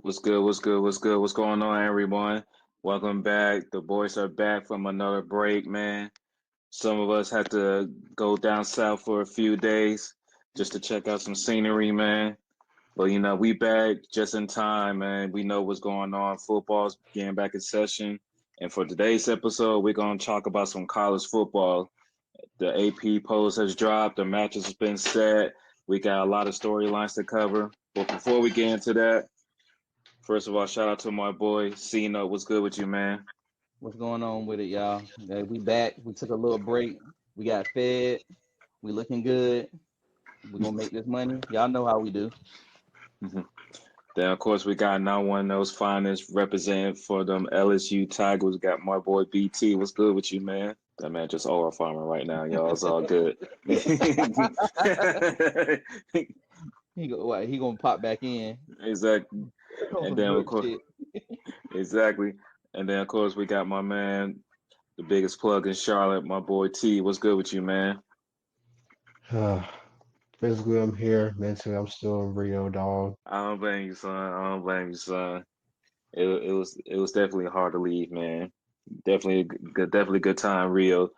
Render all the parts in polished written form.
What's good? What's good? What's good? What's going on, everyone? Welcome back. The boys are back from another break, man. Some of us had to go down south for a few days just to check out some scenery, man. But we back just in time, man. We know what's going on. Football's getting back in session. And for today's episode, we're gonna talk about some college football. The AP polls has dropped, the matches has been set. We got a lot of storylines to cover. But before we get into that, first of all, shout out to my boy C Note. What's good with you, man? What's going on with it, y'all? We back. We took a little break. We got fed. We looking good. We gonna make this money. Y'all know how we do. Then of course we got now one of those finest representing for them LSU Tigers. We got my boy BT. What's good with you, man? That man just aura farming right now, y'all. It's all good. He gonna pop back in Exactly. on And some then of drip course shit. exactly. And then of course we got my man, the biggest plug in Charlotte, my boy T. What's good with you, man? Physically, I'm here. Mentally, I'm still in Rio, dog. I don't blame you, son. I don't blame you, son. It was definitely hard to leave, man. Definitely good time, Rio.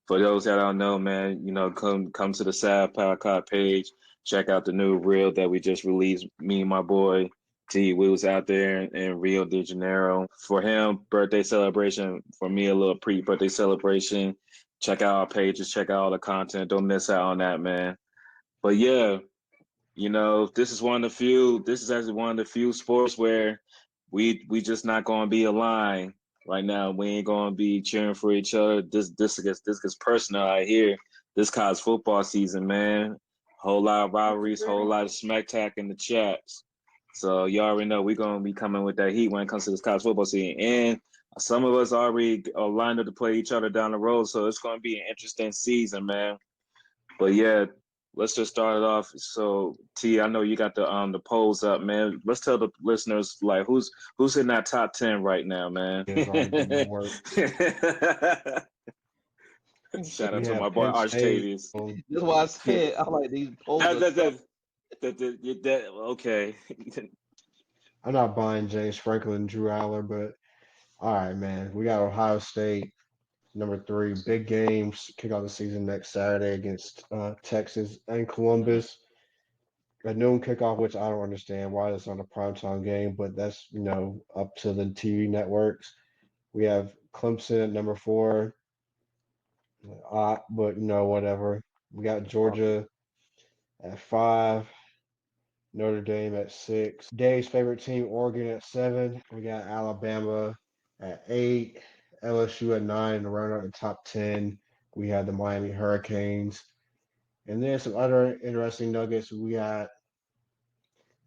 For those that don't know, man, come to the Sad Podcast page, check out the new reel that we just released. Me and my boy T, we was out there in Rio de Janeiro for him birthday celebration. For me, a little pre-birthday celebration. Check out our pages, check out all the content. Don't miss out on that, man. But yeah, this is one of the few. This is actually one of the few sports where we just not going to be aligned right now. We ain't going to be cheering for each other. This gets personal out here. This college football season, man. Whole lot of rivalries, whole lot of smack talk in the chats. So you already know we're gonna be coming with that heat when it comes to this college football season. And some of us already are lined up to play each other down the road. So it's gonna be an interesting season, man. But yeah, let's just start it off. So T, I know you got the polls up, man. Let's tell the listeners like who's in that top 10 right now, man. Is already doing the work. Shout out We to my have boy Penn State. Archtavius. That's why I Yeah, said I like these polls that, are that, tough. okay. I'm not buying James Franklin and Drew Aller, but all right, man. We got Ohio State, number three. Big games. Kick off the season next Saturday against Texas and Columbus. A noon kickoff, which I don't understand why it's on a primetime game, but that's, up to the TV networks. We have Clemson at number four, but, whatever. We got Georgia at five. Notre Dame at six. Dave's favorite team, Oregon at seven. We got Alabama at eight. LSU at nine. To round out the top 10, we had the Miami Hurricanes. And then some other interesting nuggets. We got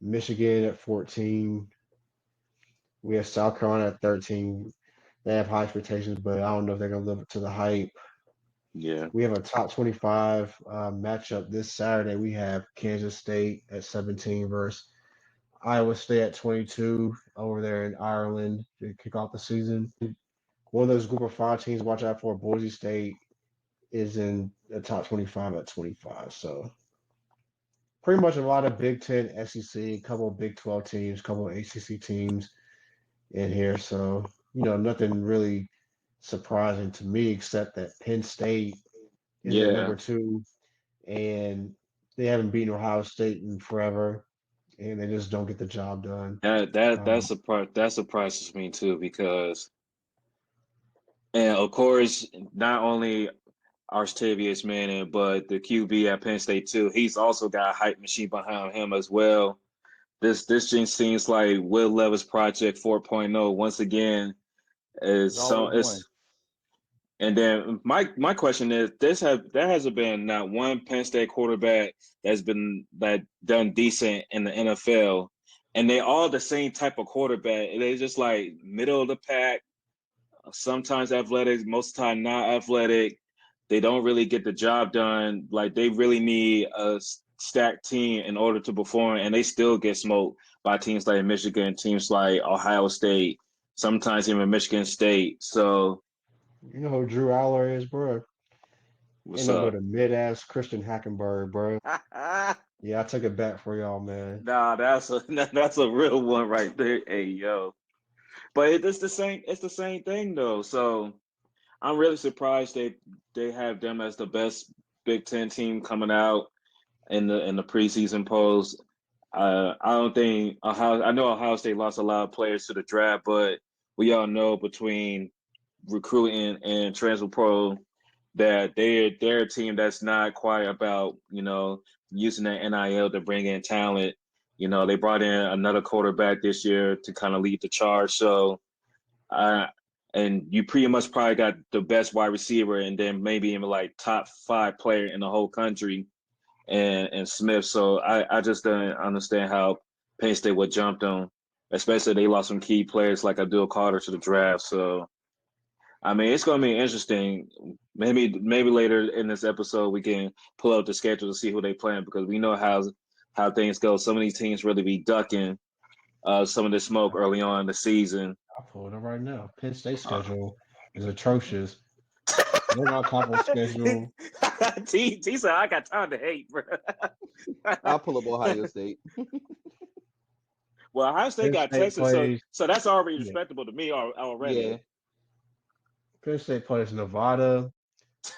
Michigan at 14. We have South Carolina at 13. They have high expectations, but I don't know if they're going to live up to the hype. Yeah. We have a top 25 matchup this Saturday. We have Kansas State at 17 versus Iowa State at 22 over there in Ireland to kick off the season. One of those group of five teams to watch out for, Boise State, is in the top 25 at 25. So pretty much a lot of Big Ten, SEC, a couple of Big 12 teams, a couple of ACC teams in here. So, nothing really surprising to me except that Penn State is at Yeah. number two and they haven't beaten Ohio State in forever and they just don't get the job done. That Um, surprises me too because and of course not only Arstavius Manning, but the QB at Penn State too. He's also got a hype machine behind him as well. This just seems like Will Levis Project 4.0 once again. There's Is so always one. it's and then my question is there hasn't been not one Penn State quarterback that done decent in the NFL, and they all the same type of quarterback. They just like middle of the pack, sometimes athletic, most of the time not athletic. They don't really get the job done. Like they really need a stacked team in order to perform, and they still get smoked by teams like Michigan, teams like Ohio State, sometimes even Michigan State. So you know who Drew Aller is, bro? What's Ain't nothing but up? a mid-ass Christian Hackenberg, bro. Nah, Yeah, I take it back for y'all, man. that's a real one right there. Hey yo, but it's the same. It's the same thing though. So I'm really surprised they have them as the best Big Ten team coming out in the preseason polls. I don't think Ohio. I know Ohio State lost a lot of players to the draft, but we all know between recruiting and transfer portal that they're a team that's not quite about using the NIL to bring in talent. They brought in another quarterback this year to kind of lead the charge. So, uh, and you pretty much probably got the best wide receiver, and then maybe even like top 5 player in the whole country, and Smith. So I just don't understand how Penn State would jump on, especially they lost some key players like Abdul Carter to the draft. So I mean, it's going to be interesting. Maybe later in this episode we can pull up the schedule to see who they playing because we know how things go. Some of these teams really be ducking some of the smoke early on in the season. I'll pull it up right now. Penn State Uh, schedule is atrocious. They're not conference schedule. T said, "I got time to hate, bro." I'll pull up Ohio State. Well, Ohio State Penn got State Texas, so plays. that's already Yeah, respectable to me already. Yeah. Penn State plays Nevada,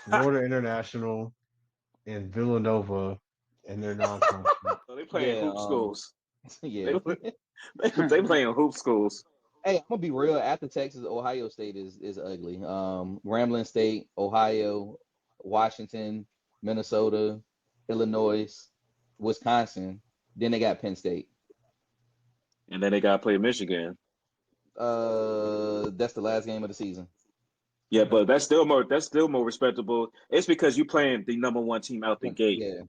Florida International, and Villanova, and they're non-conference. So they playing Yeah. hoop schools. They Yeah. they playing hoop schools. Hey, I'm gonna be real. After Texas, Ohio State is ugly. Grambling State, Ohio, Washington, Minnesota, Illinois, Wisconsin. Then they got Penn State. And then they got to play Michigan. That's the last game of the season. Yeah, but that's still more respectable. It's because you playing the number 1 team out the gate. Yeah,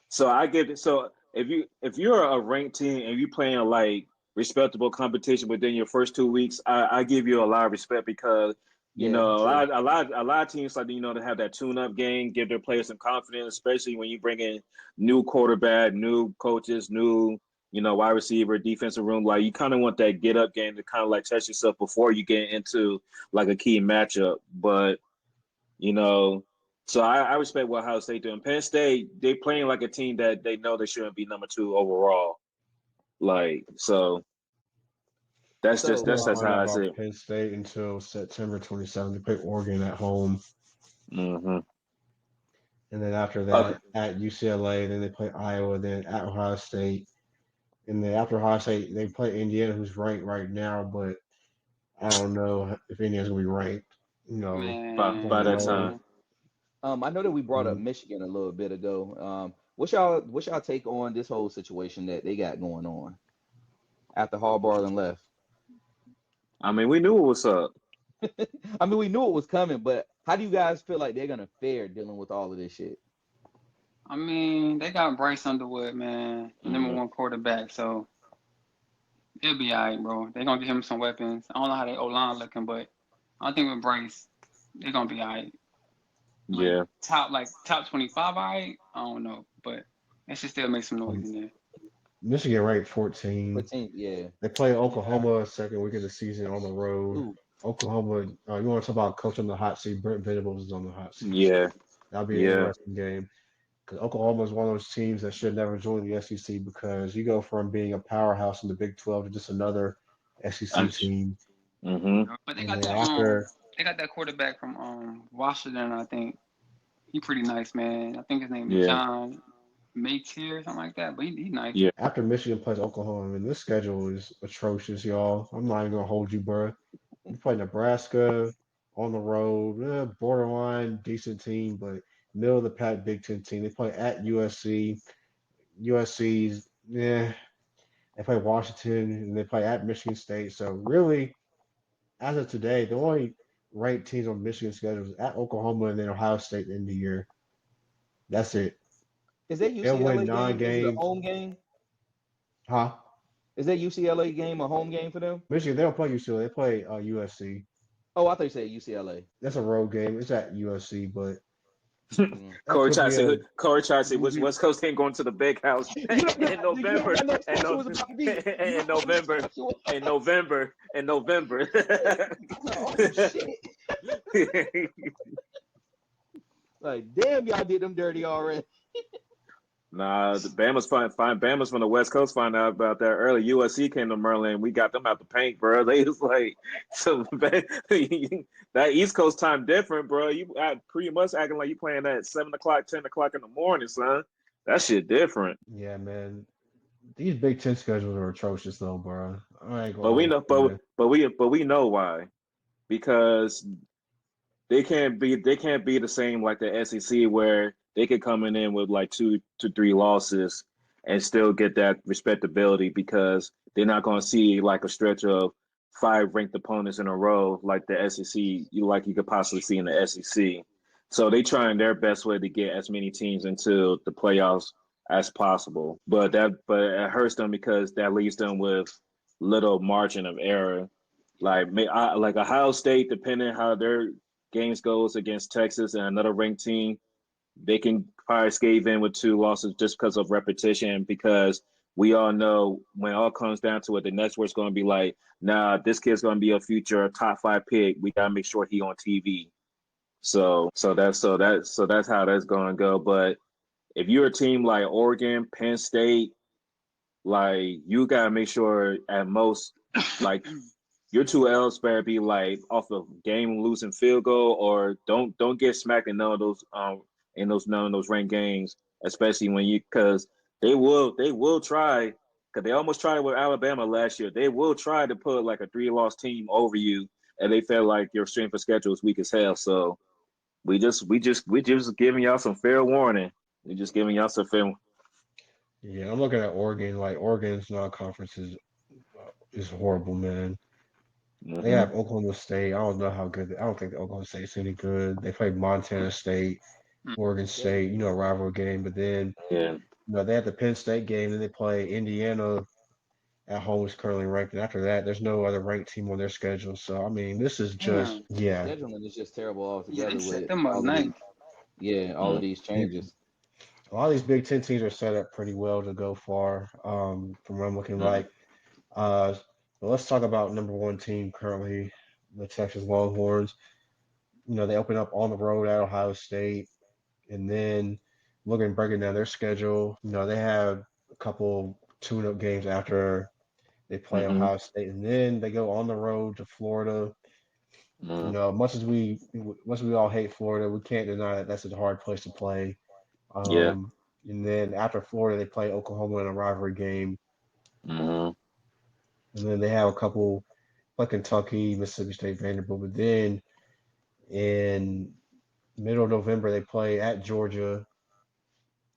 So I get it. So if you're a ranked team and you playing like respectable competition within your first 2 weeks, I give you a lot of respect because yeah, true. a lot of teams like to have that tune up game, give their players some confidence, especially when you bring in new quarterback, new coaches, new wide receiver, defensive room. Like you kind of want that get up game to kind of like test yourself before you get into like a key matchup. But you know. So I respect what Ohio State doing. Penn State, they playing like a team that they know they shouldn't be number 2 overall. Like so, So, We that's won't just find out how I see about it. Penn State until September 27th. They play Oregon at home, Hmm. and then after Okay. that at UCLA. Then they play Iowa. Then at Ohio State, and then after Ohio State, they play Indiana, who's ranked right now, but I don't know if Indiana's gonna be ranked. By Down the that Man, road. time, I know that we brought up Mm. Michigan a little bit ago. What's y'all take on this whole situation that they got going on after Harbaugh and left? I mean, we knew what was up. I mean, we knew it was coming, but how do you guys feel like they're gonna fare dealing with all of this shit? I mean, they got Bryce Underwood, man, the number Hmm. 1 quarterback, so it'll be all right, bro. They're gonna give him some weapons. I don't know how they O-line looking, but I think with Bryce, they're gonna be all right. Yeah, Like top 25, all right? I don't know, but they should still make some noise Um, in there. Michigan ranked 14. 14, yeah. They play Oklahoma second week of the season on the road. Ooh, Oklahoma, you want to talk about coach on the hot seat? Brent Venables is on the hot seat. yeah, That'll be an yeah, interesting game because Oklahoma is one of those teams that should never join the SEC because you go from being a powerhouse in the Big 12 to just another SEC team. hmm But And then after, they got that quarterback from Washington, I think. He pretty nice, man. I think his name is yeah, John Mateer or something like that, but he nice. yeah. after Michigan plays Oklahoma, I mean, this schedule is atrocious, y'all. I'm not even gonna hold you, bro. You play Nebraska on the road, borderline decent team, but middle of the pack Big Ten team. They play at USC. USC's, yeah. They play Washington and they play at Michigan State. So really, as of today, the only ranked teams on Michigan's schedule is at Oklahoma and then Ohio State in the year. That's it. is that They'll win UCLA nine game? Is it a games. home game? Huh? Is that UCLA game a home game for them? Michigan, they don't play UCLA. They play USC. Oh, I thought you said UCLA. That's a road game. It's at USC, but Mm. that could be a Corey tried to say which movie. West Coast team going to the big house You don't know, in you don't November know what and question no, was about to be. You in don't know what November question was. in November in November. Oh shit. Like, damn, y'all did them dirty already. Nah, the Bama's from the West Coast find out about that early. USC came to Maryland. We got them out the paint, bro. They was like, so that East Coast time different, bro. You pretty much acting like you playing that 7 o'clock, 10 o'clock in the morning, son. That shit different. Yeah, man. These Big Ten schedules are atrocious, though, bro. I ain't gonna But we hold know, you, man. but we know why, because they can't be the same like the SEC where they could come in with like 2 to 3 losses and still get that respectability because they're not going to see like a stretch of 5 ranked opponents in a row like the SEC you could possibly see in the SEC. So they trying their best way to get as many teams into the playoffs as possible. But it hurts them because that leaves them with little margin of error. Like Ohio State, depending how their games goes against Texas and another ranked team, they can probably scave in with 2 losses just because of repetition. Because we all know when it all comes down to it, the next word's going to be like, "Nah, this kid's going to be a future top 5 pick. We got to make sure he on TV." So that's how that's going to go. But if you're a team like Oregon, Penn State, like you got to make sure at most like your 2 L's better be like off of game losing field goal, or don't get smacked in those none of those ranked games, especially when you because they will try because they almost tried with Alabama last year. They will try to put like a 3-loss team over you, and they felt like your strength of schedule is weak as hell. So we just giving y'all some fair warning. We just giving y'all some fair. Yeah, I'm looking at Oregon. Like Oregon's non-conference is horrible, man. They Mm-hmm. have Oklahoma State. I don't know how good. I don't think Oklahoma State's any good. They play Montana State, Oregon Yeah. State. A rival game. But then Yeah, they have the Penn State game. Then they play Indiana at home, is currently ranked. And after that, there's no other ranked team on their schedule. So I mean, this is just Damn. yeah. Scheduling is just terrible Yeah, they altogether set with them up nice. all of these Yeah. changes. A lot of these Big Ten teams are set up pretty well to go far. From what I'm looking mm-hmm. like. But let's talk about number one team currently, the Texas Longhorns. They open up on the road at Ohio State, and then breaking down their schedule. They have a couple tune-up games after they play Mm-hmm. Ohio State, and then they go on the road to Florida. Mm-hmm. Much as we all hate Florida, we can't deny that that's a hard place to play. Yeah. Um, and then after Florida, they play Oklahoma in a rivalry game, Mm-hmm. and then they have a couple like Kentucky, Mississippi State, Vanderbilt. But then in middle of November, they play at Georgia.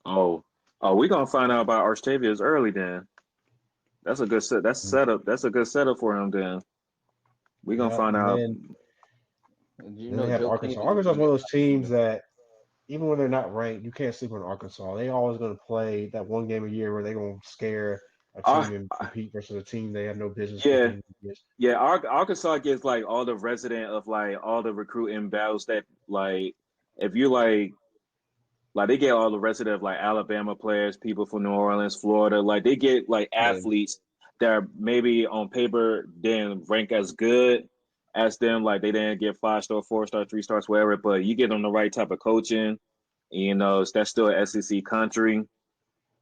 Oh, we're gonna find out about Archtavius early then. That's a good set. That's setup. That's a good setup for him then. We're gonna Yep. find And out. You then they know, have Joe Arkansas. Campbell Arkansas is gonna one get of a those lot of teams love. that even when they're not ranked, you can't sleep on Arkansas. They always going to play that one game a year where they're going to scare a Ar- team and compete versus a team they have no business yeah, competing against. yeah. Arkansas gets like all the resident of like all the recruiting battles that like if you like they get all the resident of like Alabama players, people from New Orleans, Florida. Like they get like Yeah, athletes that are maybe on paper didn't rank as good as them. Like they didn't get 5-star, 4-star, 3 stars, whatever. But you get them the right type of coaching. That's still an SEC country.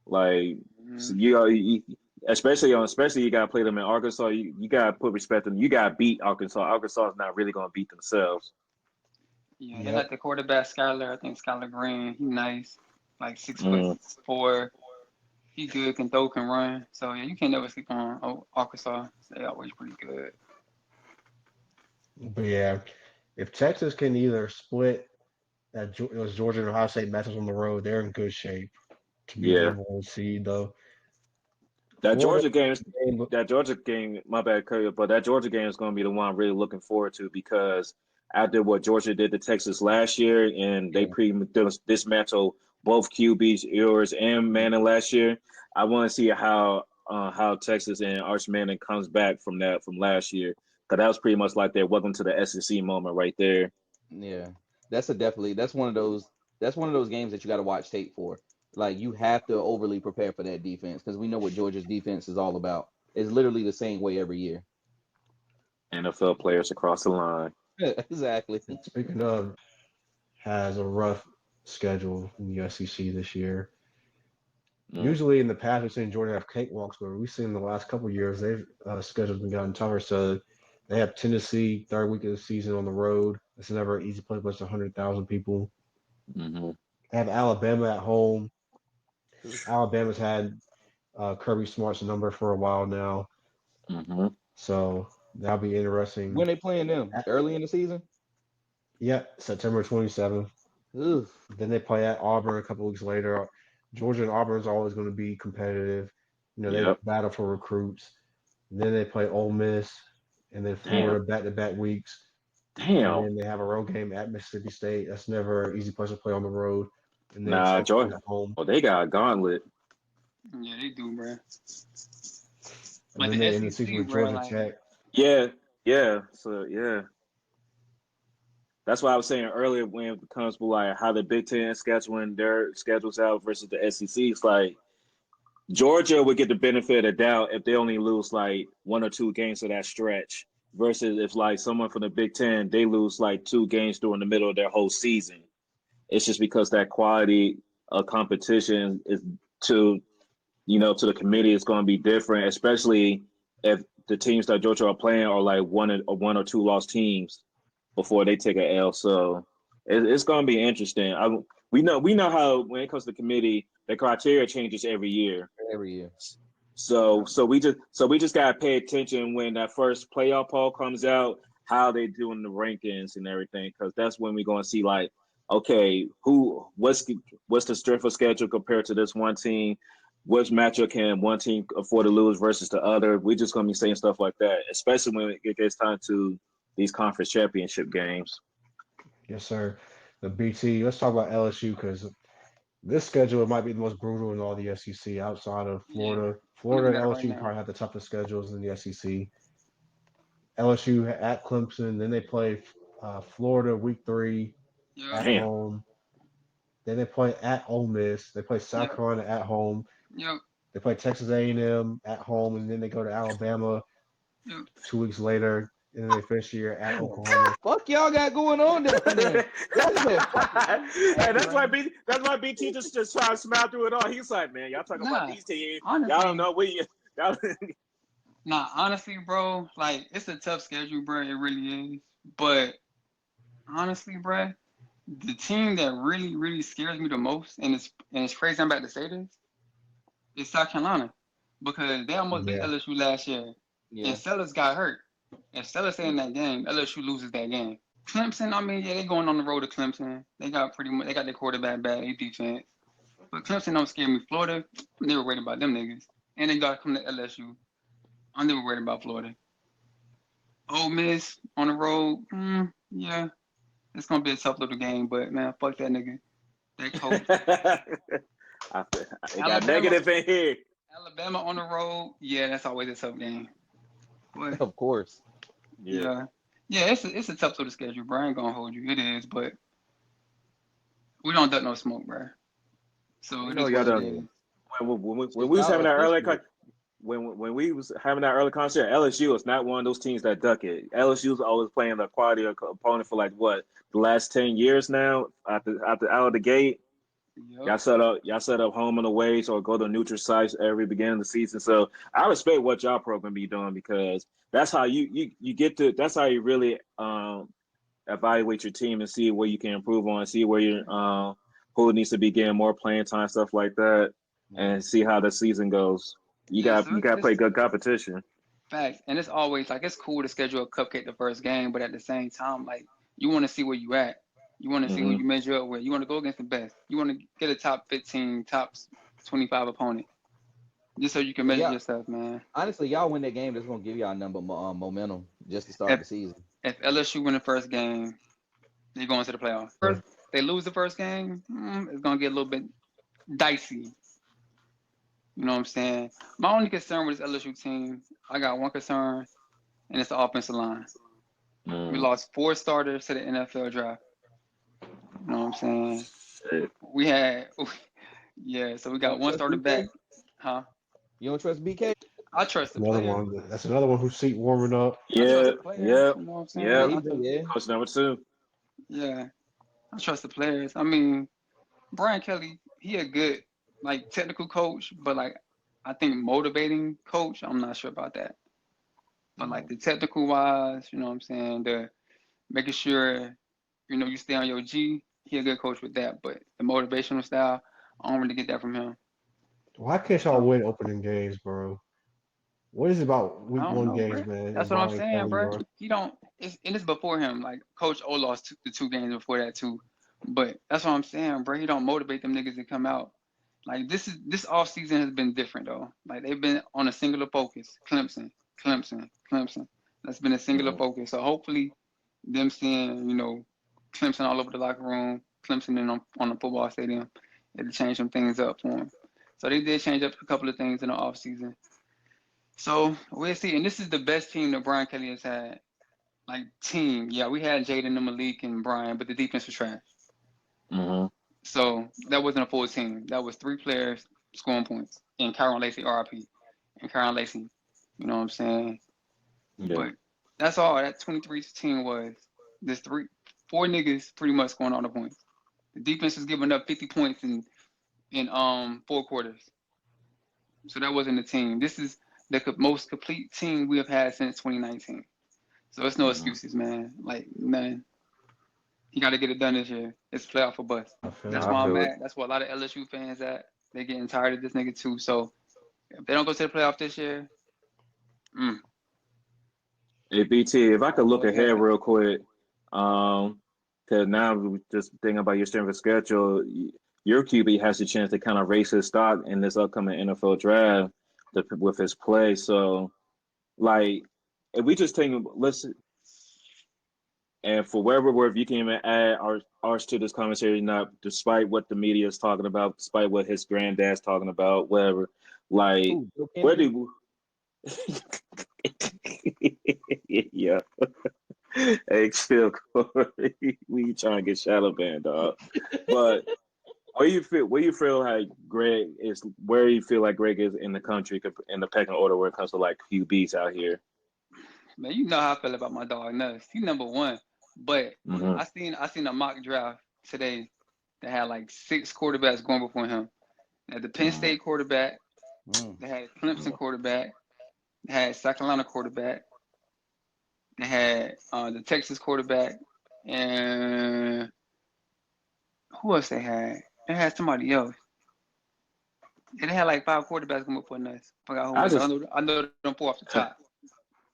Like so Mhm. especially you gotta play them in Arkansas. You gotta put respect on them. You gotta beat Arkansas. Arkansas is not really gonna beat themselves. Yeah, they got Yep. the quarterback Skyler. I think Skyler Green. He nice, like 6 foot Mm, 4. He good, can throw, can run. So yeah, you can't never sleep on Arkansas. They always pretty good. But yeah, if Texas can either split those Georgia and Ohio State matches on the road, they're in good shape to be the yeah. number one seed. Though That Florida, Georgia game, that Georgia game, my bad, Curry, but that Georgia game is going to be the one I'm really looking forward to because after what Georgia did to Texas last year, and they yeah. pretty much dismantled both QBs, Ewers and Manning last year, I want to see how Texas and Arch Manning comes back from that from last year because that was pretty much like their welcome to the SEC moment right there. Yeah, that's one of those games that you got to watch tape for. Like you have to overly prepare for that defense because we know what Georgia's defense is all about. It's literally the same way every year. NFL players across the line. Exactly. speaking of, has a rough schedule in the SEC this year. Mm. Usually in the past, we've seen Georgia have cakewalks, but we've seen the last couple of years, they've schedules been gotten tougher. So they have Tennessee third week of the season on the road. It's never an easy place, but it's 100,000 people. Mm-hmm. They have Alabama at home. Alabama's had Kirby Smart's number for a while now, Mm-hmm. so that'll be interesting. When they playing them? Early in the season? Yeah, September 27th. Oof. Then they play at Auburn a couple weeks later. Georgia and Auburn is always going to be competitive. They Yep. battle for recruits. And then they play Ole Miss, and then Damn. Florida back-to-back weeks. And Damn. then they have a road game at Mississippi State. That's never an easy place to play on the road. And then Nah, Texas Georgia. at home. Oh, they got a gauntlet. Yeah, they do, bro. And But then the they end the SEC, season with bro, Georgia like, Tech. Yeah. So yeah. That's why I was saying earlier when it comes to like how the Big Ten scheduling their schedules out versus the SEC, it's like Georgia would get the benefit of doubt if they only lose like 1 or 2 games of that stretch versus if like someone from the Big Ten, they lose like 2 games during the middle of their whole season. It's just because that quality of competition is to the committee is going to be different, especially if the teams that Georgia are playing are like one or two lost teams before they take an L. So it's going to be interesting. We know how when it comes to the committee, the criteria changes every year. Every year. So we just gotta pay attention when that first playoff poll comes out, how they doing the rankings and everything, because that's when we're gonna see like, okay, what's the strength of schedule compared to this one team, which matchup can one team afford to lose versus the other. We're just gonna be saying stuff like that, especially when it gets time to these conference championship games. Yes, sir. The BT. Let's talk about LSU because this schedule might be the most brutal in all the SEC outside of yeah, Florida. I'm Florida looking and at it right LSU now. probably have the toughest schedules in the SEC. LSU at Clemson, then they play Florida week 3 Yeah, at Damn. home. Then they play at Ole Miss. They play South yeah, Carolina at home. yeah, They play Texas A&M at home, and then they go to Alabama yeah. 2 weeks later, and then they finish the year at Oklahoma. Fuck y'all got going on down there. Y'all said fuck it. And that's why BT just trying to smile through it all. He's like, man, y'all talking about Nah, these teams. honestly, Y'all don't know y'all honestly, bro, like it's a tough schedule, bro. It really is. But honestly, bro, the team that really, really scares me the most, and it's crazy I'm about to say this, is South Carolina, because they almost beat Yeah. LSU last year, Yeah. and Sellers got hurt. If Sellers stay in that game, LSU loses that game. Clemson, I mean, yeah, they going on the road to Clemson. They got their quarterback bad, their defense. But Clemson don't scare me. Florida, I'm never worried about them niggas. And they got to come to LSU. I'm never worried about Florida. Ole Miss on the road, yeah, it's gonna be a tough little game. But man, fuck that nigga. That coach. I got negative in here. Alabama on the road, yeah, that's always a tough game. But Of course. yeah, it's a tough little schedule, bro. I ain't gonna hold you. It is, but we don't duck no smoke, bro. So You it know, is y'all what it done. is. When we was having that early when we was having that early concert, LSU is not one of those teams that duck it. LSU's always playing the quality opponent for like what the last 10 years now. Out of the gate, Yep. y'all set up home and away or go to neutral sites every beginning of the season. So I respect what y'all program be doing because that's how you get to. That's how you really evaluate your team and see where you can improve on, see where you who needs to be getting more playing time, stuff like that, and see how the season goes. You Yes, got sir. you got to play It's good competition. facts, and it's always like it's cool to schedule a cupcake the first game, but at the same time, like you want to see where you at. You want to see who Hmm you measure up with. You want to go against the best. You want to get a top 15, top 25 opponent, just so you can measure Yeah. yourself, man. Honestly, y'all win that game. That's gonna give y'all a number momentum just to start If the season. if LSU win the first game, they go into the playoffs. First, they lose the first game, it's gonna get a little bit dicey. You know what I'm saying? My only concern with this LSU team, I got one concern, and it's the offensive line. We lost 4 starters to the NFL draft. You know what I'm saying? We had, yeah, so we You got don't one trust starter BK? back. Huh? You don't trust BK? I trust the Another players. one. That's another one whose seat warming up. I trust Yeah, the players. yeah, You know what I'm saying? yeah. Yeah, I yeah. Coach number 2. yeah, I trust the players. I mean, Brian Kelly, he a good like technical coach, but like I think motivating coach, I'm not sure about that. But like the technical wise, you know what I'm saying, the making sure you stay on your G, he a good coach with that. But the motivational style, I don't really get that from him. Why can't y'all So win opening games, bro? What is it about I week don't one know, games, bro. man? That's And what I'm Brian saying, Kelly, bro. or He don't. It's before him. Like Coach O lost the 2 games before that too. But that's what I'm saying, bro. He don't motivate them niggas to come out. Like this off season has been different though. Like they've been on a singular focus. Clemson, Clemson, Clemson. That's been a singular Mhm. focus. So hopefully, them seeing Clemson all over the locker room, Clemson on the football stadium, it'll change some things up for them. So they did change up a couple of things in the off season. So we'll see. And this is the best team that Brian Kelly has had. Like team, yeah, we had Jaden and Malik and Brian, but the defense was trash. Mhm. So that wasn't a full team. That was 3 players scoring points. And Kyron Lacey, RIP. And Kyron Lacey. You know what I'm saying? Yeah. But that's all that 23 team was. There's 4 niggas pretty much scoring all the points. The defense was giving up 50 points in 4 quarters. So that wasn't a team. This is the most complete team we have had since 2019. So it's no Mhm. excuses, man. Like, man, you got to get it done this year. It's playoff for bust. I feel That's I you. why I'm feel it. at. That's why a lot of LSU fans at. They getting tired of this nigga too. So if they don't go to the playoff this year, mm, Hey, BT, if I could look what's ahead happening? real quick, um, because now we just thinking about your strength of schedule, your QB has a chance to kind of raise his stock in this upcoming NFL draft with his play. So, like, if we just take listen, and for wherever if you can even add ours to this conversation, not despite what the media is talking about, despite what his granddad's talking about, whatever, like, Who? Joe where Kennedy? do yeah. Hey, chill, Corey. We trying to get shadow banned, dog. But where you feel like Greg is? Where you feel like Greg is in the country in the pecking order when it comes to like QBs out here? Man, you know how I feel about my dog Nuss. He number one. But Hmm. I seen a mock draft today that had like 6 quarterbacks going before him. They had the Penn Hmm. State quarterback, Mm. they had Clemson quarterback, they had South Carolina quarterback, they had the Texas quarterback, and who else they had? They had somebody else. And they had like 5 quarterbacks going before Nuss. Forgot who it I was. just I know them 4 off the top.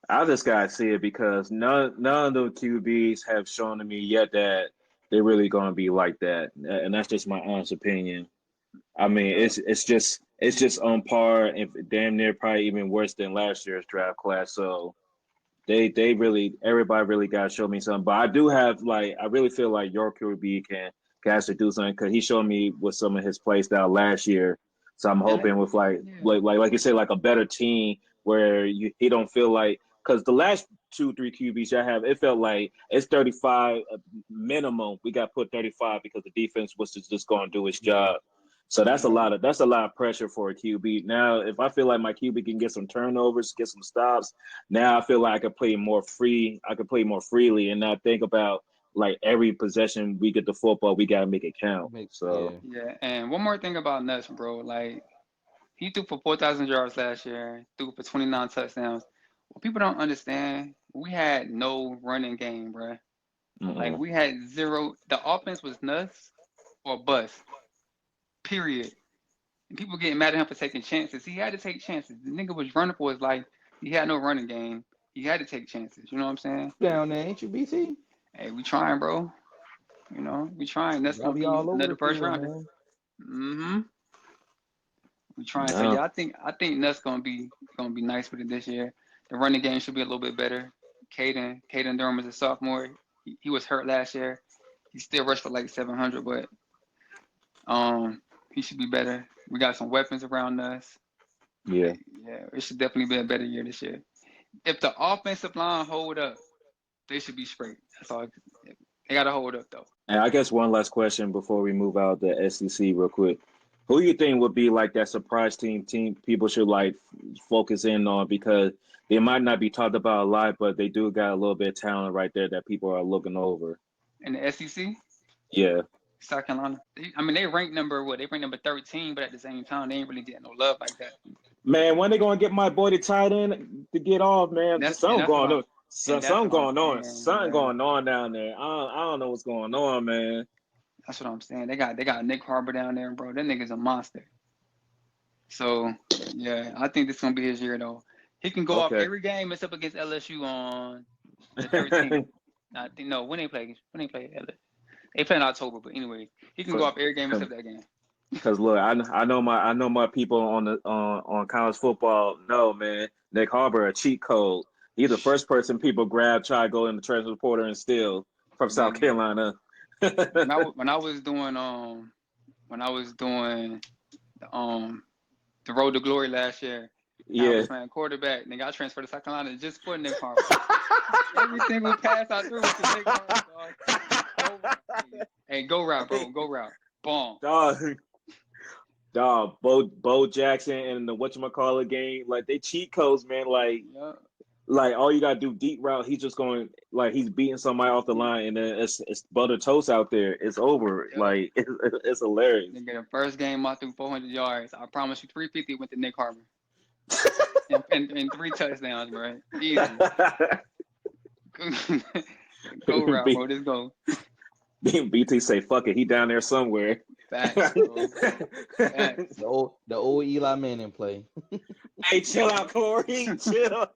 I just gotta see it because none of the QBs have shown to me yet that they're really gonna be like that, and that's just my honest opinion. I mean, Yeah. it's just on par, if damn near probably even worse than last year's draft class. So they really everybody really got to show me something. But I do have like I really feel like your QB can actually do something because he showed me with some of his play style last year. So I'm And hoping with like yeah. like you say like a better team where he don't feel like because the last 2 3 QBs I have it felt like it's 35 minimum. We got put 35 because the defense was just going to do its Yeah. job. So Yeah. that's a lot of pressure for a QB. Now, if I feel like my QB can get some turnovers, get some stops, now I feel like I could play more free. I could play more freely and not think about like every possession we get the football, we gotta make it count. So Yeah. Yeah. And one more thing about Nuts, bro. Like he threw for 4,000 yards last year, threw for 29 touchdowns. What people don't understand, we had no running game, bro. Like mm-mm. we had zero. The offense was nuts or bust. Period. And people getting mad at him for taking chances. He had to take chances. The nigga was running for his life. He had no running game. He had to take chances. You know what I'm saying? Down there, ain't you, BT? Hey, we trying, bro. We trying. That's Y'all gonna be be all over another the first field, rounder. man. Mm-hmm. We trying. So No. yeah, I think that's gonna be nice with it this year. The running game should be a little bit better. Caden Durham is a sophomore. He was hurt last year. He still rushed for like 700, but he should be better. We got some weapons around us. Yeah. Yeah, it should definitely be a better year this year. If the offensive line hold up, they should be straight. That's all. They gotta hold up though. And I guess one last question before we move out the SEC real quick. Who you think would be like that surprise team people should like focus in on because they might not be talked about a lot, but they do got a little bit of talent right there that people are looking over. In the SEC, Yeah. South Carolina. I mean, they ranked number what? They ranked number 13, but at the same time, they ain't really getting no love like that. Man, when they gonna get my boy the tight end to get off, man? That's and Something that's what going I'm on. and that's Something what I'm going on. saying. Something Yeah. going on down there. I don't know what's going on, man. That's what I'm saying. They got Nick Harbor down there, bro. That nigga's a monster. So yeah, I think this is gonna be his year though. He can go off Okay. every game except against LSU on the 13th. I think no, when they play LSU. They play in October, but anyways, he can go off every game except that game. Because look, I know my people on the on college football know, man. Nick Harbor a cheat code. He's the first person people grab, try to go in the transfer portal and steal from South Man, Carolina. when I was doing the Road to Glory last year, and I Yeah. was playing quarterback. Nigga, I transferred to South Carolina just for Nick Harbor. Every single pass I threw was to Nick Harbor, dog. Hey, go route, bro. Go route. Boom. Dog, Bo Jackson and the whatchamacallit game, like they cheat codes, man. Like all you gotta do deep route, he's just going like he's beating somebody off the line, and then it's butter toast out there. It's over. Yep. Like it's hilarious. Nigga, the first game I threw 400 yards. I promise you, 350 went to Nick Harbor. and 3 touchdowns, bro. Easy. Go route, bro. Let's go. BT say, "Fuck it, he down there somewhere." Facts, bro. Facts. The old Eli Manning play. Hey, chill out, Corey. Chill.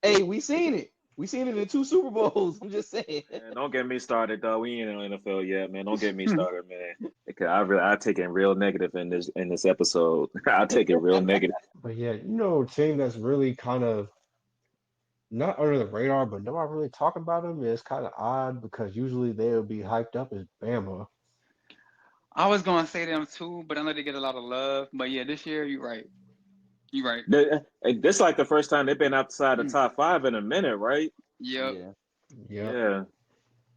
Hey, we seen it. We seen it in 2 Super Bowls. I'm just saying. Man, don't get me started, though. We ain't in the NFL yet, man. Don't get me started, man. Because I take it real negative in this episode. I take it real negative. But yeah, a team that's really kind of not under the radar, but nobody really talking about them is kind of odd because usually they would be hyped up as Bama. I was gonna say them too, but I know they get a lot of love. But yeah, this year you're right. You're right. This like the first time they've been outside the top 5 in a minute, right? Yep. Yeah.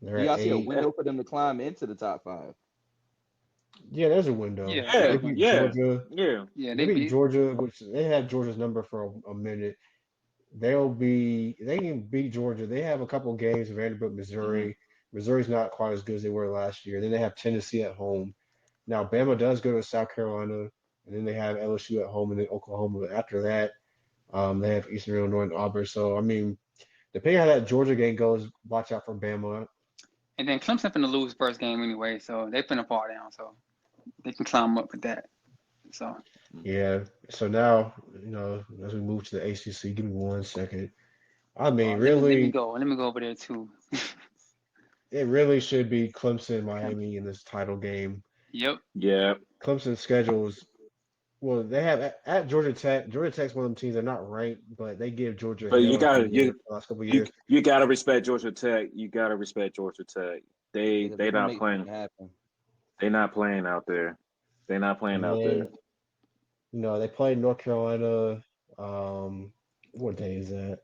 You all see a window for them to climb into the top 5. Yeah, there's a window. Yeah. They beat Georgia. Yeah, they beat Georgia, which they had Georgia's number for a minute. They can beat Georgia. They have a couple games, Vanderbilt, Missouri. Mm-hmm. Missouri's not quite as good as they were last year. Then they have Tennessee at home. Now Bama does go to South Carolina, and then they have LSU at home and then Oklahoma. But after that, they have Eastern Illinois and Auburn. So I mean, depending on how that Georgia game goes, watch out for Bama. And then Clemson finna lose first game anyway, so they finna fall down, so they can climb up with that. So yeah. So now, as we move to the ACC, give me 1 second. I mean, really, let me go over there too. it really should be Clemson, Miami in this title game. Yep. Yeah. Clemson's schedule is they have at Georgia Tech. Georgia Tech's one of them teams. They're not ranked, but they give Georgia. But you gotta the last couple of years. You gotta respect Georgia Tech. You gotta respect Georgia Tech. They not playing. They're not playing out there. They're not playing out there. They played North Carolina. What day is that?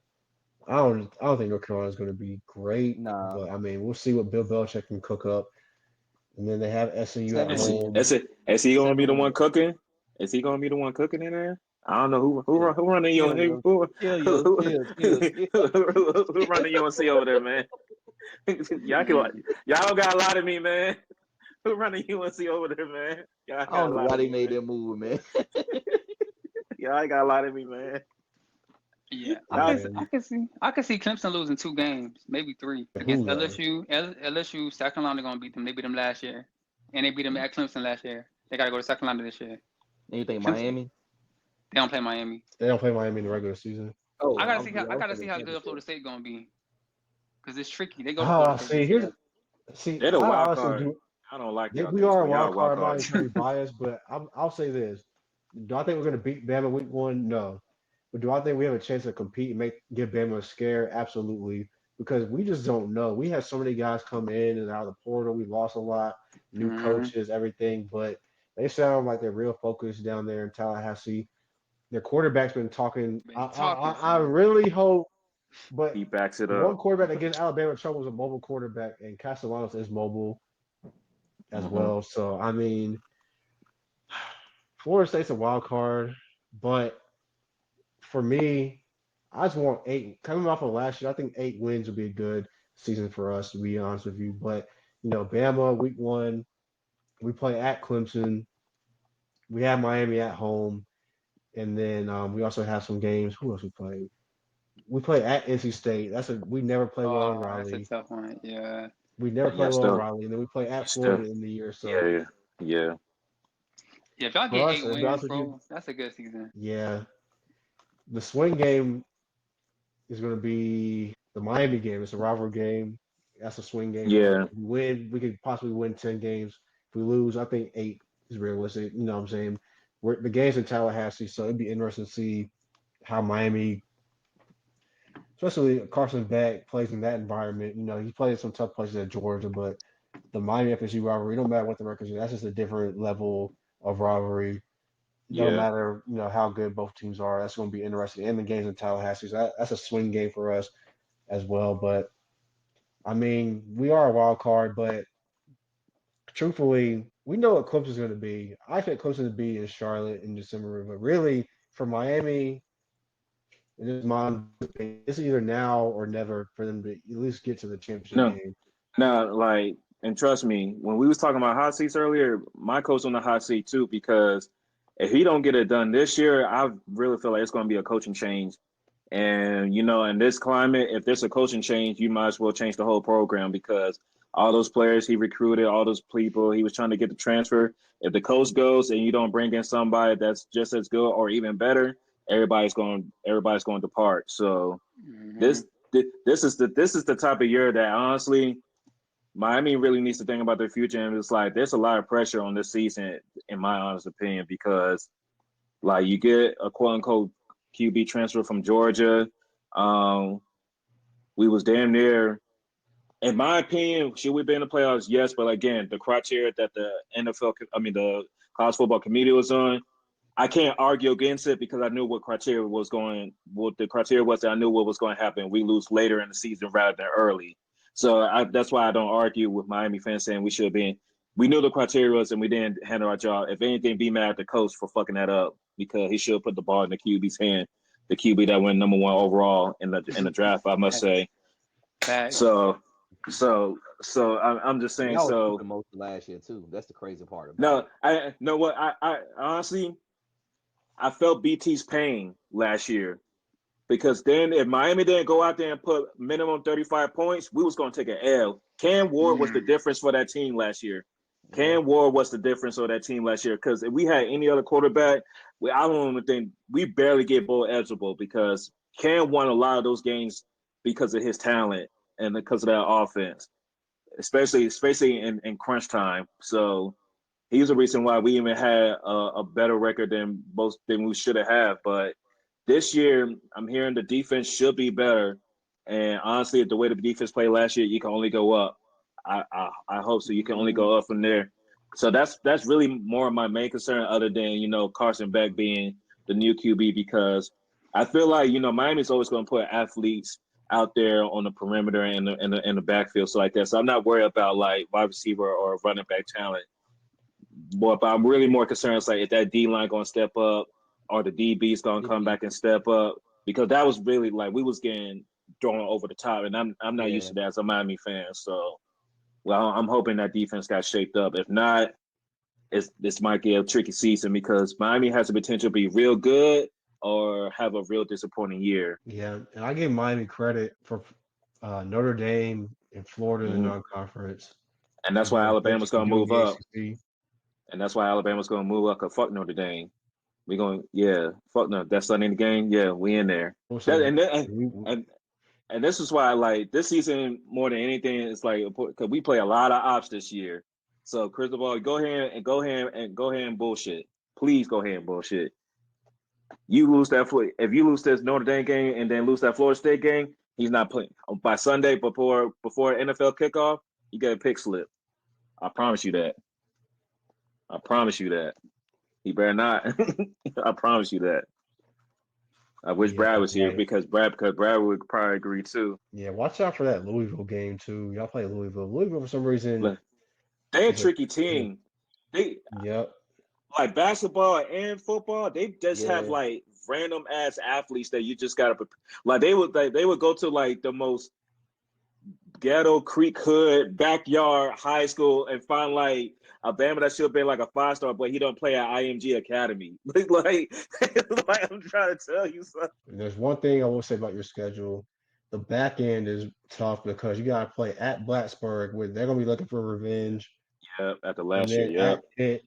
I don't think North Carolina's going to be great. Nah. But I mean, we'll see what Bill Belichick can cook up. And then they have SMU at home. Is he going to be the one cooking? Is he going to be the one cooking in there? I don't know who running you who running UNC over there, man. Y'all don't got a lot of me, man. Who running UNC over there, man? I don't know why they made that move, man. Y'all got a lot of me, man. Yeah, I can see Clemson losing 2 games, maybe 3 against LSU. LSU, South Carolina gonna beat them. They beat them last year, and they beat them at Clemson last year. They gotta go to South Carolina this year. And you think Miami? They don't play Miami. They don't play Miami in the regular season. Oh, I gotta see how good Florida State gonna be, because it's tricky. They go. They're the wild card. I don't like that. We are a wild card. I'm not trying to be biased, but I'll say this: do I think we're gonna beat Bama week 1? No. But do I think we have a chance to compete and give Bama a scare? Absolutely, because we just don't know. We have so many guys come in and out of the portal. We lost a lot, new coaches, everything. But they sound like they're real focused down there in Tallahassee. Their quarterback's been talking. I really hope, but he backs it up. One quarterback that gets Alabama in trouble is a mobile quarterback, and Castellanos is mobile as well. So I mean, Florida State's a wild card, but for me, I just want 8. Coming off of last year, I think 8 wins would be a good season for us, to be honest with you. But Bama week 1, we play at Clemson. We have Miami at home, and then we also have some games. Who else we play? We play at NC State. We never play well in Oh, that's a Raleigh. tough one. Yeah. We never play Yeah, well in still, Raleigh, and then we play at still, Florida in the year. yeah, So yeah, yeah. Yeah, if y'all for get us, eight to be honest wins, with you, bro, that's a good season. yeah, the swing game is going to be the Miami game. It's a rivalry game. That's a swing game for us. Yeah. If we win, we could possibly win 10 games. If we lose, I think 8 is realistic. You know what I'm saying? The game's in Tallahassee, so it'd be interesting to see how Miami, especially Carson Beck, plays in that environment. He played some tough places at Georgia, but the Miami FSU rivalry, no matter what the records are, that's just a different level of rivalry. No Yeah. matter how good both teams are, that's going to be interesting. And the games in Tallahassee, so that's a swing game for us as well. But I mean, we are a wild card, but truthfully, we know what Clemson's going to be. I think Clemson to be in Charlotte in December, but really for Miami, it's either now or never for them to at least get to the championship No, game. no, like, and trust me, when we was talking about hot seats earlier, my coach on the hot seat too, because if he don't get it done this year, I really feel like it's going to be a coaching change. And in this climate, if there's a coaching change, you might as well change the whole program because all those players he recruited, all those people he was trying to get the transfer. If the coach goes and you don't bring in somebody that's just as good or even better, everybody's going to depart. So Hmm. this this is the type of year that honestly Miami really needs to think about their future. And it's like there's a lot of pressure on this season, in my honest opinion, because like you get a quote unquote QB transfer from Georgia. Um, we was damn near, in my opinion, should we be in the playoffs? Yes, but again, the criteria that the the college football committee was on, I can't argue against it because I knew what the criteria was. That I knew what was going to happen. We lose later in the season rather than early. So that's why I don't argue with Miami fans saying we should have been. We knew the criteria was, and we didn't handle our job. If anything, be mad at the coach for fucking that up because he should have put the ball in the QB's hand. The QB that went number 1 overall in the draft, I must say. Facts. Facts. So, I'm just saying. Y'all was So stupid most of last year too. That's the crazy part about no, it. I know what I honestly I felt BT's pain last year because then if Miami didn't go out there and put minimum 35 points, we was going to take an L. Cam Ward was the Mm. difference for that team last year. Yeah. Cam Ward was the difference for that team last year because if we had any other quarterback, I don't even think we barely get bowl eligible because Cam won a lot of those games because of his talent and because of that offense, especially in crunch time. So he's the reason why we even had a better record than we should have. But this year, I'm hearing the defense should be better. And honestly, the way the defense played last year, you can only go up. I hope so. You can only Mm. go up from there. So that's really more of my main concern, other than Carson Beck being the new QB, because I feel like Miami's always going to put athletes out there on the perimeter and the backfield, so like that. So I'm not worried about like wide receiver or running back talent. But I'm really more concerned is like if that D line gonna step up or the DB's gonna come DB. back and step up, because that was really like we was getting thrown over the top, and I'm not used Yeah. to that as a Miami fan. So well, I'm hoping that defense got shaped up. If not, this might be a tricky season because Miami has the potential to be real good or have a real disappointing year. Yeah, and I give Miami credit for Notre Dame and Florida in the Hmm. non-conference And that's why doing what Alabama's you can gonna do in move the up, ACC. and that's why Alabama's gonna move up. Cause fuck Notre Dame. We going yeah, fuck no. That's Sunday in the game. Yeah, we in there. We'll That say and then, we and this is why like this season more than anything it's like because we play a lot of ops this year. So Cristobal, go ahead and bullshit. Please go ahead and bullshit. You lose that if you lose this Notre Dame game and then lose that Florida State game, he's not playing by Sunday before NFL kickoff. You get a pick slip. I promise you that. I promise you that. He better not. I promise you that. I wish yeah, Brad was here man. because Brad would probably agree too. Yeah, watch out for that Louisville game too. Y'all play Louisville. Louisville for some reason Look, they a is a tricky team. They yep. like basketball and football. They just have Yeah. like random ass athletes that you just gotta like. They would go to like the most ghetto Creek hood backyard high school and find like a Bama that should have been like a 5-star, but he don't play at IMG Academy. like I'm trying to tell you something. And there's one thing I will say about your schedule. The back end is tough because you got to play at Blacksburg, where they're going to be looking for revenge, Yep, at the and last year. then Yep. at Pitt.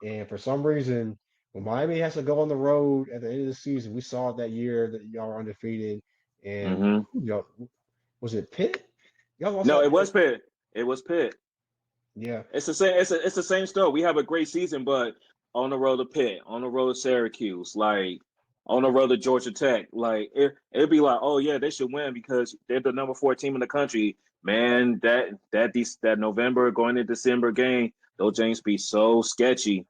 And for some reason, when Miami has to go on the road at the end of the season, we saw it that year that y'all were undefeated. And hmm y'all, was it Pitt? Y'all lost No, at it was Pitt. Pitt. It was Pitt. Yeah. It's the same. It's the same story. We have a great season, but on the road to Pitt, on the road to Syracuse, like on the road to Georgia Tech, like it'd be like, oh yeah, they should win because they're the number 4 team in the country. Man, that November going into December game, those James be so sketchy.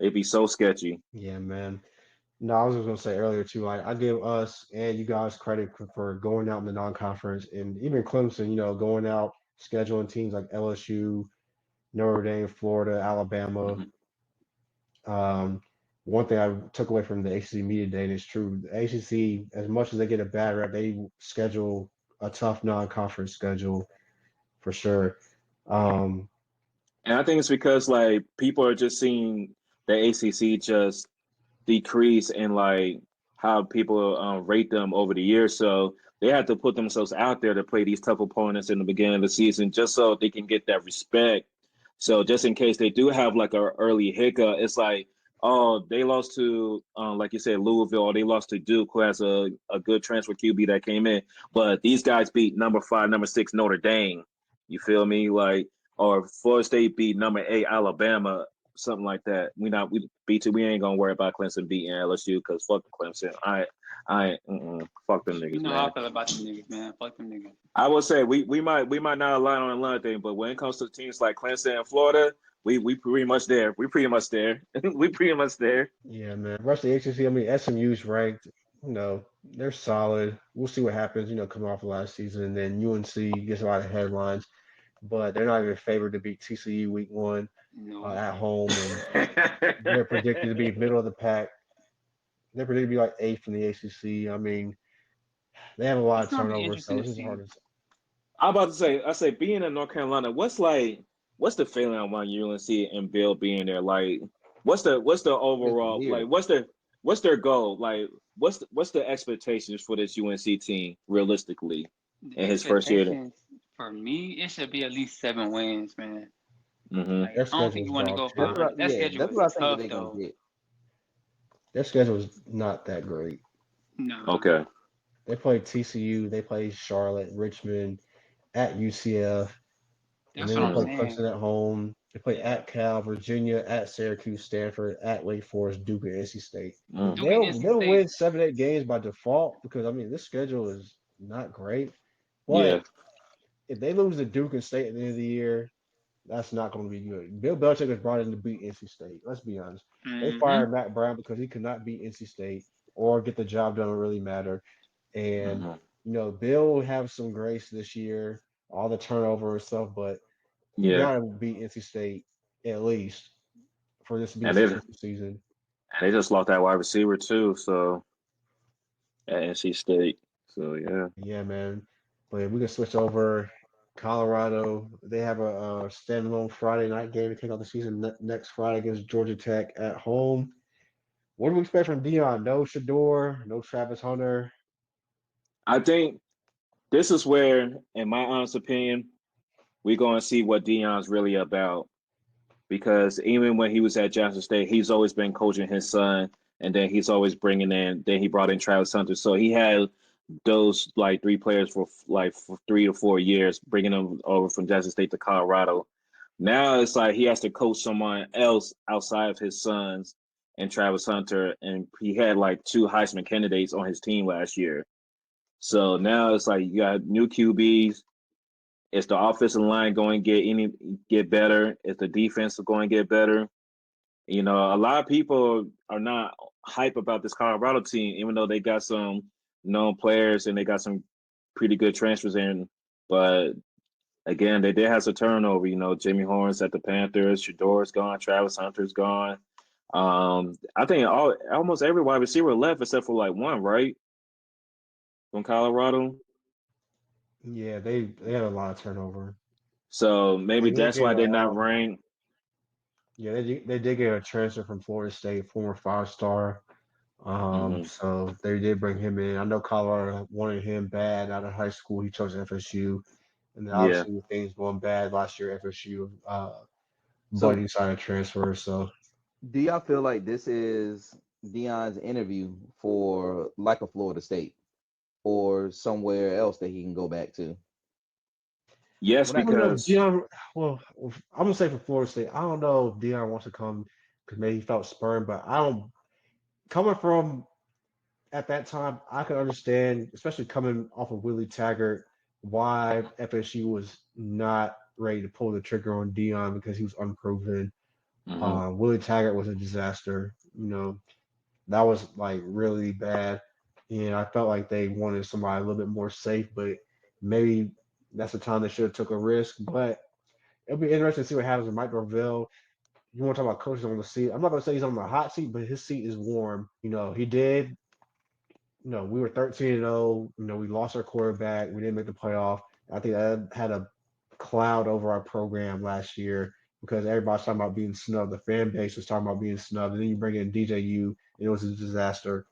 It'd be so sketchy. Yeah, man. No, I was just gonna say earlier too. I give us and you guys credit for going out in the non-conference, and even Clemson. Going out scheduling teams like LSU, Notre Dame, Florida, Alabama. Mhm. One thing I took away from the ACC media day, and it's true. The ACC, as much as they get a bad rep, they schedule a tough non-conference schedule for sure. Um, And I think it's because like people are just seeing the ACC just decrease in like how people rate them over the years. So they have to put themselves out there to play these tough opponents in the beginning of the season just so they can get that respect. So just in case they do have like a early hiccup, it's like, oh, they lost to like you said, Louisville, or they lost to Duke, who has a good transfer QB that came in. But these guys beat number 5, number 6 Notre Dame. You feel me? Like, or Florida State beat number 8 Alabama, something like that. We ain't gonna worry about Clemson beating LSU because fuck Clemson. Fuck them You niggas, know how man. I feel about them niggas, man. Fuck them niggas. I would say we might not align on a lot of things, but when it comes to teams like Clemson and Florida, we pretty much there. We pretty much there. we pretty much there. yeah, man. Rest of the ACC, I mean, SMU's ranked. They're solid. We'll see what happens. Coming off of last season, and then UNC gets a lot of headlines, but they're not even favored to beat TCU week 1 No, at home, and they're predicted to be middle of the pack. They're predicted to be like 8th in the ACC. I mean, they have a lot it's of gonna be turnover, interesting so to it's just see. hard to say. I'm about to say, being in North Carolina, what's the feeling around UNC and Bill being there? Like, what's the It's overall weird. like? What's their goal? Like, what's the expectations for this UNC team realistically The in his first year? expectations for me, it should be at least 7 wins, man. Mm-hmm. Like Their I don't think schedule you is want to dog go shit. That schedule That's is what I think that tough they're gonna though. get. Their schedule is not that great. No, Okay. They play TCU, they play Charlotte, Richmond, at UCF, and that's then what they I'm play Mm-hmm. Clemson saying. at home. They play Yeah, at Cal, Virginia, at Syracuse, Stanford, at Wake Forest, Duke, and NC State. I mean, Mm. Duke and NC they'll State. win 7, 8 games by default because I mean this schedule is not great. Yeah. But if they lose to Duke and State at the end of the year, that's not going to be good. Bill Belichick was brought in to beat NC State. Let's be honest. They Mm-hmm. fired Matt Brown because he could not beat NC State or get the job done. Really matter. And Mm-hmm. Bill will have some grace this year, all the turnover and stuff, but you Yeah. got to beat NC State at least for this to be a And they successful season. just lost that wide receiver too. So at NC State. So yeah. Yeah, man. But we can switch over. Colorado, they have a standalone Friday night game to kick off the season next Friday against Georgia Tech at home. What do we expect from Deion? No Shador, no Travis Hunter. I think this is where, in my honest opinion, we're going to see what Deion's really about. Because even when he was at Jackson State, he's always been coaching his son, and then he's always bringing in. Then he brought in Travis Hunter, so he had those like 3 players for like for 3 to 4 years, bringing them over from Jackson State to Colorado. Now it's like he has to coach someone else outside of his sons and Travis Hunter, and he had like 2 Heisman candidates on his team last year. So now it's like you got new QBs. Is the offensive line going to get better? Is the defense going to get better? A lot of people are not hype about this Colorado team, even though they got some known players and they got some pretty good transfers in. But again, they did have some turnover. Jimmy Horns at the Panthers, Shador's gone, Travis Hunter's gone. I think almost every wide receiver left except for like one, right? From Colorado. Yeah, they had a lot of turnover. So maybe They did that's get why a they're not ranked. yeah they did get a transfer from Florida State, former 5 star. Hmm. So they did bring him in. I know Colorado wanted him bad out of high school. He chose FSU, and then Yeah. obviously with things going bad last year, FSU So, Buddy decided to transfer. So do y'all feel like this is Deion's interview for like a Florida State or somewhere else that he can go back to? Yes, When I I don't know. because Deion, well, I'm gonna say for Florida State, I don't know if Deion wants to come because maybe he felt spurned, but I don't. Coming from at that time, I could understand, especially coming off of Willie Taggart, why FSU was not ready to pull the trigger on Deion because he was unproven. hmm Willie Taggart was a disaster. That was like really bad. And I felt like they wanted somebody a little bit more safe, but maybe that's the time they should have took a risk. But it'll be interesting to see what happens with Mike Norvell. You want to talk about coaches on the seat? I'm not gonna say he's on the hot seat, but his seat is warm. He did. We were 13-0. We lost our quarterback. We didn't make the playoff. I think that had a cloud over our program last year because everybody's talking about being snubbed. The fan base was talking about being snubbed, and then you bring in DJU, and it was a disaster.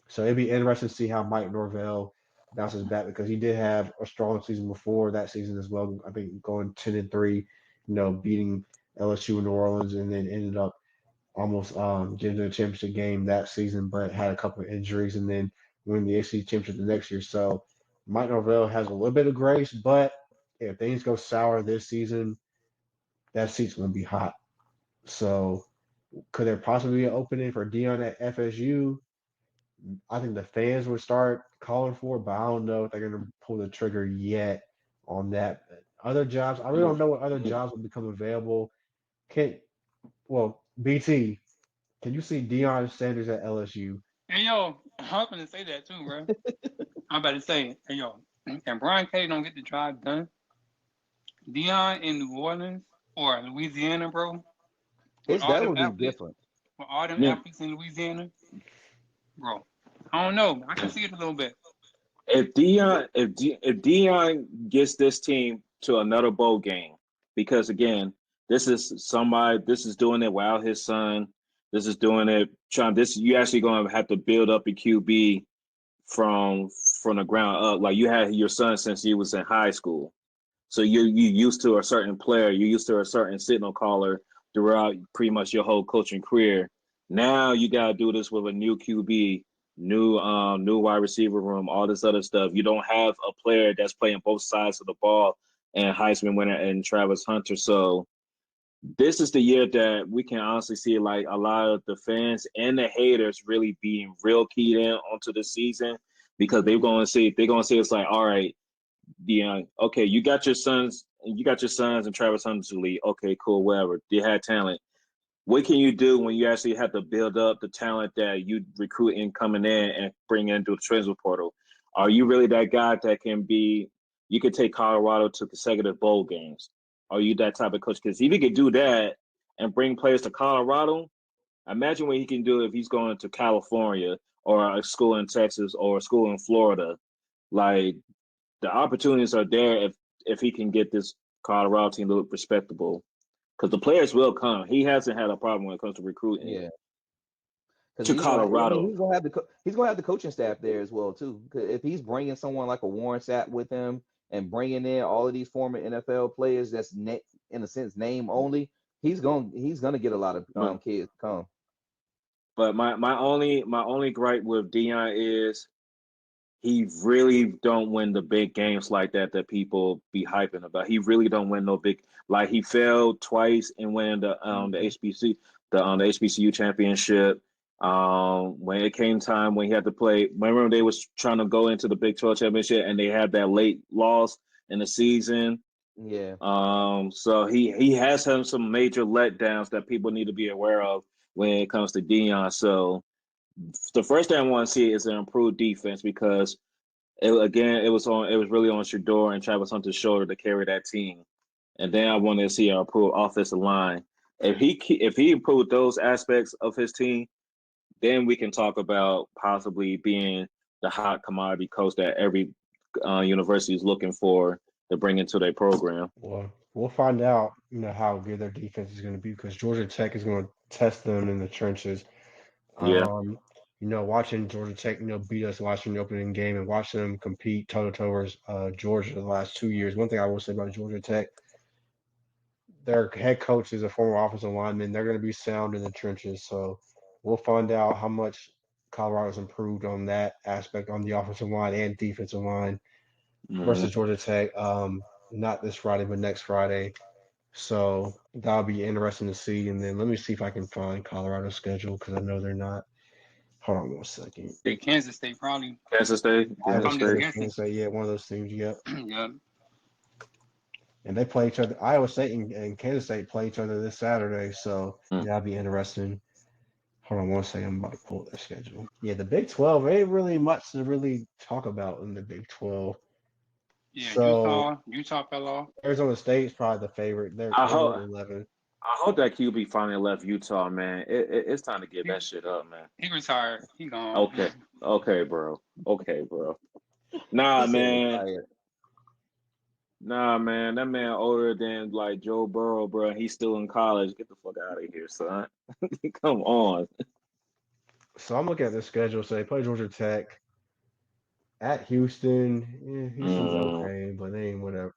So it'd be interesting to see how Mike Norvell bounces back because he did have a strong season before that season as well. I think going 10-3, beating LSU in New Orleans, and then ended up almost getting to the championship game that season, but had a couple of injuries, and then win the ACC championship the next year. So Mike Norvell has a little bit of grace, but if things go sour this season, that seat's going to be hot. So could there possibly be an opening for Deion at FSU? I think the fans would start calling for it, but I don't know if they're going to pull the trigger yet on that. Other jobs, I really don't know what other jobs will become available. Can BT, can you see Deion Sanders at LSU? Hey yo, I'm gonna say that too, bro. I'm about to say, hey yo, and Brian K don't get the job done. Dion in New Orleans or Louisiana, bro, with It's all that them would be athletes, different. with all them yeah, athletes in Louisiana, bro. I don't know. I can see it a little bit. if Dion gets this team to another bowl game, because again, this is doing it without his son. This is doing it trying. This you actually going to have to build up a QB from from the ground up. Like you had your son since he was in high school. So you used to a certain player, you used to a certain signal caller throughout pretty much your whole coaching career. Now you gotta do this with a new QB, new wide receiver room, all this other stuff. You don't have a player that's playing both sides of the ball and Heisman winner and Travis Hunter. So this is the year that we can honestly see like a lot of the fans and the haters really being real keyed in onto the season because they're gonna see it's like, all right, Deion, okay, you got your sons and Travis Hunter's lead. Okay, cool, whatever. They had talent. What can you do when you actually have to build up the talent that you recruit in coming in and bring in through the transfer portal? Are you really that guy that can be? You could take Colorado to consecutive bowl games. Are you that type of coach? Because if he could do that and bring players to Colorado, imagine what he can do if he's going to California or a school in Texas or a school in Florida. Like the opportunities are there if he can get this Colorado team to look respectable. Because the players will come. He hasn't had a problem when it comes to recruiting Yeah, because to I mean, Colorado. he's gonna have the coaching staff there as well too. 'Cause if he's bringing someone like a Warren Sapp with him and bringing in all of these former NFL players that's in a sense name only, he's gonna get a lot of But kids to come. my only gripe with Dion is he really don't win the big games like that people be hyping about. He really don't win no big like he failed twice in winning the Mhm. HBC the HBCU championship. When it came time when he had to play, remember they was trying to go into the Big 12 championship and they had that late loss in the season. Yeah, So he has had some major letdowns that people need to be aware of when it comes to Dion. So the first thing I want to see is an improved defense because it was really on Shador and Travis Hunter's shoulder to carry that team, and then I wanted to see an improved offensive line. If he improved those aspects of his team, then we can talk about possibly being the hot commodity coach that university is looking for to bring into their program. Well, we'll find out, how good their defense is going to be because Georgia Tech is going to test them in the trenches. Yeah. Watching Georgia Tech, beat us watching the opening game and watch them compete toe to toe versus Georgia the last 2 years. One thing I will say about Georgia Tech, their head coach is a former offensive lineman. They're going to be sound in the trenches. So we'll find out how much Colorado's improved on that aspect on the offensive line and defensive line versus Georgia Tech. Not this Friday, but next Friday. So that'll be interesting to see. And then let me see if I can find Colorado's schedule because I know they're not. Hold on 1 second. Kansas State probably. Kansas State. Iowa Kansas State. Kansas State, yeah, one of those teams. Yep. Yeah. And they play each other. Iowa State and Kansas State play each other this Saturday, so that'll be interesting. Hold on 1 second. I'm about to pull their schedule. Yeah, the Big 12 ain't really much to really talk about in the Big 12. Yeah, So Utah fell off. Arizona State's probably the favorite. They're 11. I hope that QB finally left Utah, man. It's time to get that shit up, man. He retired. He gone. Okay, bro. Nah, man. Nah, man. That man older than like Joe Burrow, bro. He's still in college. Get the fuck out of here, son. Come on. So I'm looking at the schedule. So they play Georgia Tech at Houston. Yeah, Houston's okay, but they ain't whatever.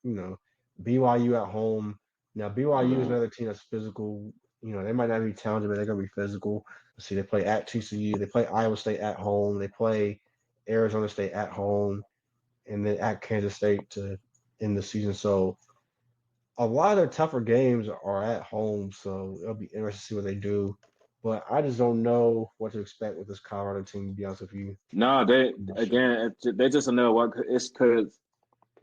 BYU at home. Now BYU is another team that's physical. They might not be talented, but they're gonna be physical. Let's see, they play at TCU. They play Iowa State at home. They play Arizona State at home, and then at Kansas State to end the season. So a lot of their tougher games are at home. So it'll be interesting to see what they do. But I just don't know what to expect with this Colorado team, to be honest with you. No, they just another one. It's because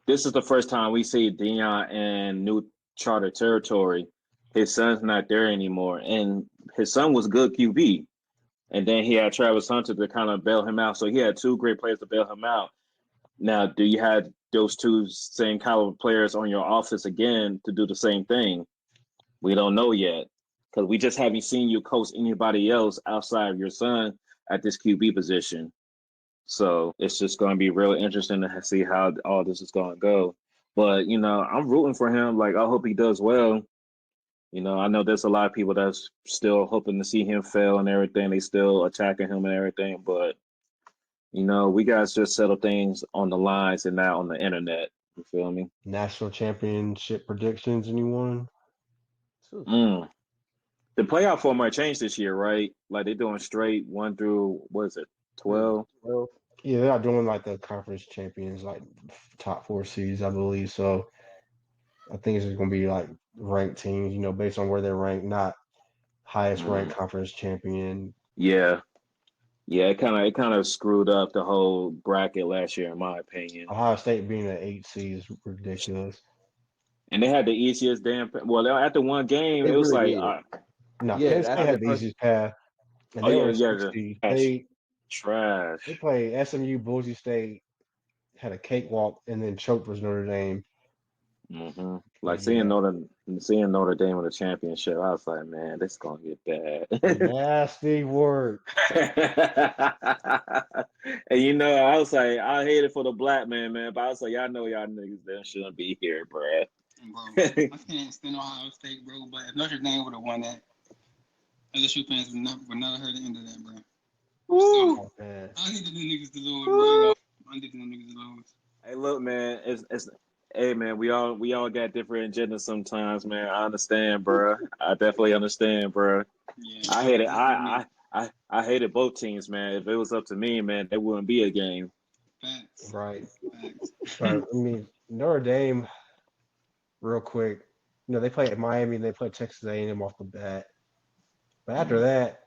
this is the first time we see Deion in new charter territory. His son's not there anymore, and his son was good QB. And then he had Travis Hunter to kind of bail him out. So he had two great players to bail him out. Now, do you have those two same caliber players on your offense again to do the same thing? We don't know yet because we just haven't seen you coach anybody else outside of your son at this QB position. So it's just going to be real interesting to see how all this is going to go. But, I'm rooting for him. Like, I hope he does well. I know there's a lot of people that's still hoping to see him fail and everything. They still attacking him and everything. But, we guys just settle things on the lines and not on the internet. You feel me? National championship predictions, anyone? The playoff format changed this year, right? Like they're doing straight 1 through, what is it, 12? Yeah, they're not doing like the conference champions, like top 4 seeds, I believe. So I think it's just going to be like ranked teams, based on where they're ranked, not highest ranked conference champion. Yeah. Yeah, it kind of screwed up the whole bracket last year, in my opinion. Ohio State being an 8 seed is ridiculous. And they had the easiest damn. Well, after one game, it was really like, Penn State had the easiest path. And they were 60. Trash. They played SMU, Boise State, had a cakewalk, and then choked with Notre Dame. Like seeing Notre Dame in the championship, I was like, man, this is gonna get bad. Nasty work. And I was like, I hate it for the black man, but I was like, y'all know y'all niggas that shouldn't be here, bro. Bro, I can't stand Ohio State, bro. But if Notre Dame would have won that, LSU fans would not heard the end of that, bro. So, I needed the niggas to lose, bro. I needed the niggas to lose. Hey, look, man, hey, man, we all got different agendas sometimes, man. I understand, bro. I definitely understand, bro. Yeah, I hate it. I hated both teams, man. If it was up to me, man, there wouldn't be a game. Facts. Right. Facts. But Notre Dame, real quick, they play at Miami and they play Texas A&M off the bat. But after that,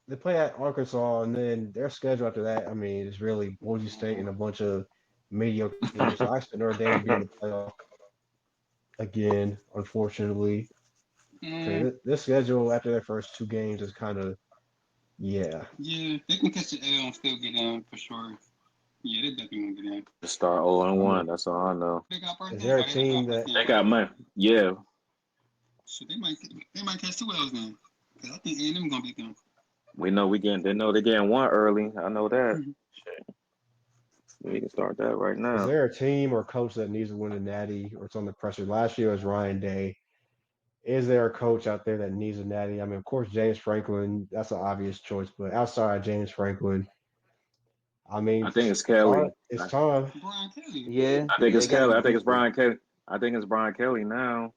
they play at Arkansas, and then their schedule after that, is really Boise State and a bunch of mediocre teams. So I expect Notre Dame to be in the playoff again, unfortunately. So this schedule after their first 2 games is kind of, Yeah, they can catch the L and still get in for sure. Yeah, they definitely won't get in. Just start 0-1. That's all I know. Is there a team that they got money? Yeah. So they might catch 2 L's then. Because I think A&M gonna beat them. We know they know they're getting 1 early. I know that. We can start that right Is now. there a team or coach that needs to win a natty or it's under pressure? Last year was Ryan Day. Is there a coach out there that needs a natty? I mean, of course, James Franklin, that's an obvious choice, but outside of James Franklin, I mean, I think it's Kelly. it's time. Brian Kelly. Yeah, I think they it's got Kelly. to I think do it's Brian Kelly. I think it's Brian Kelly now.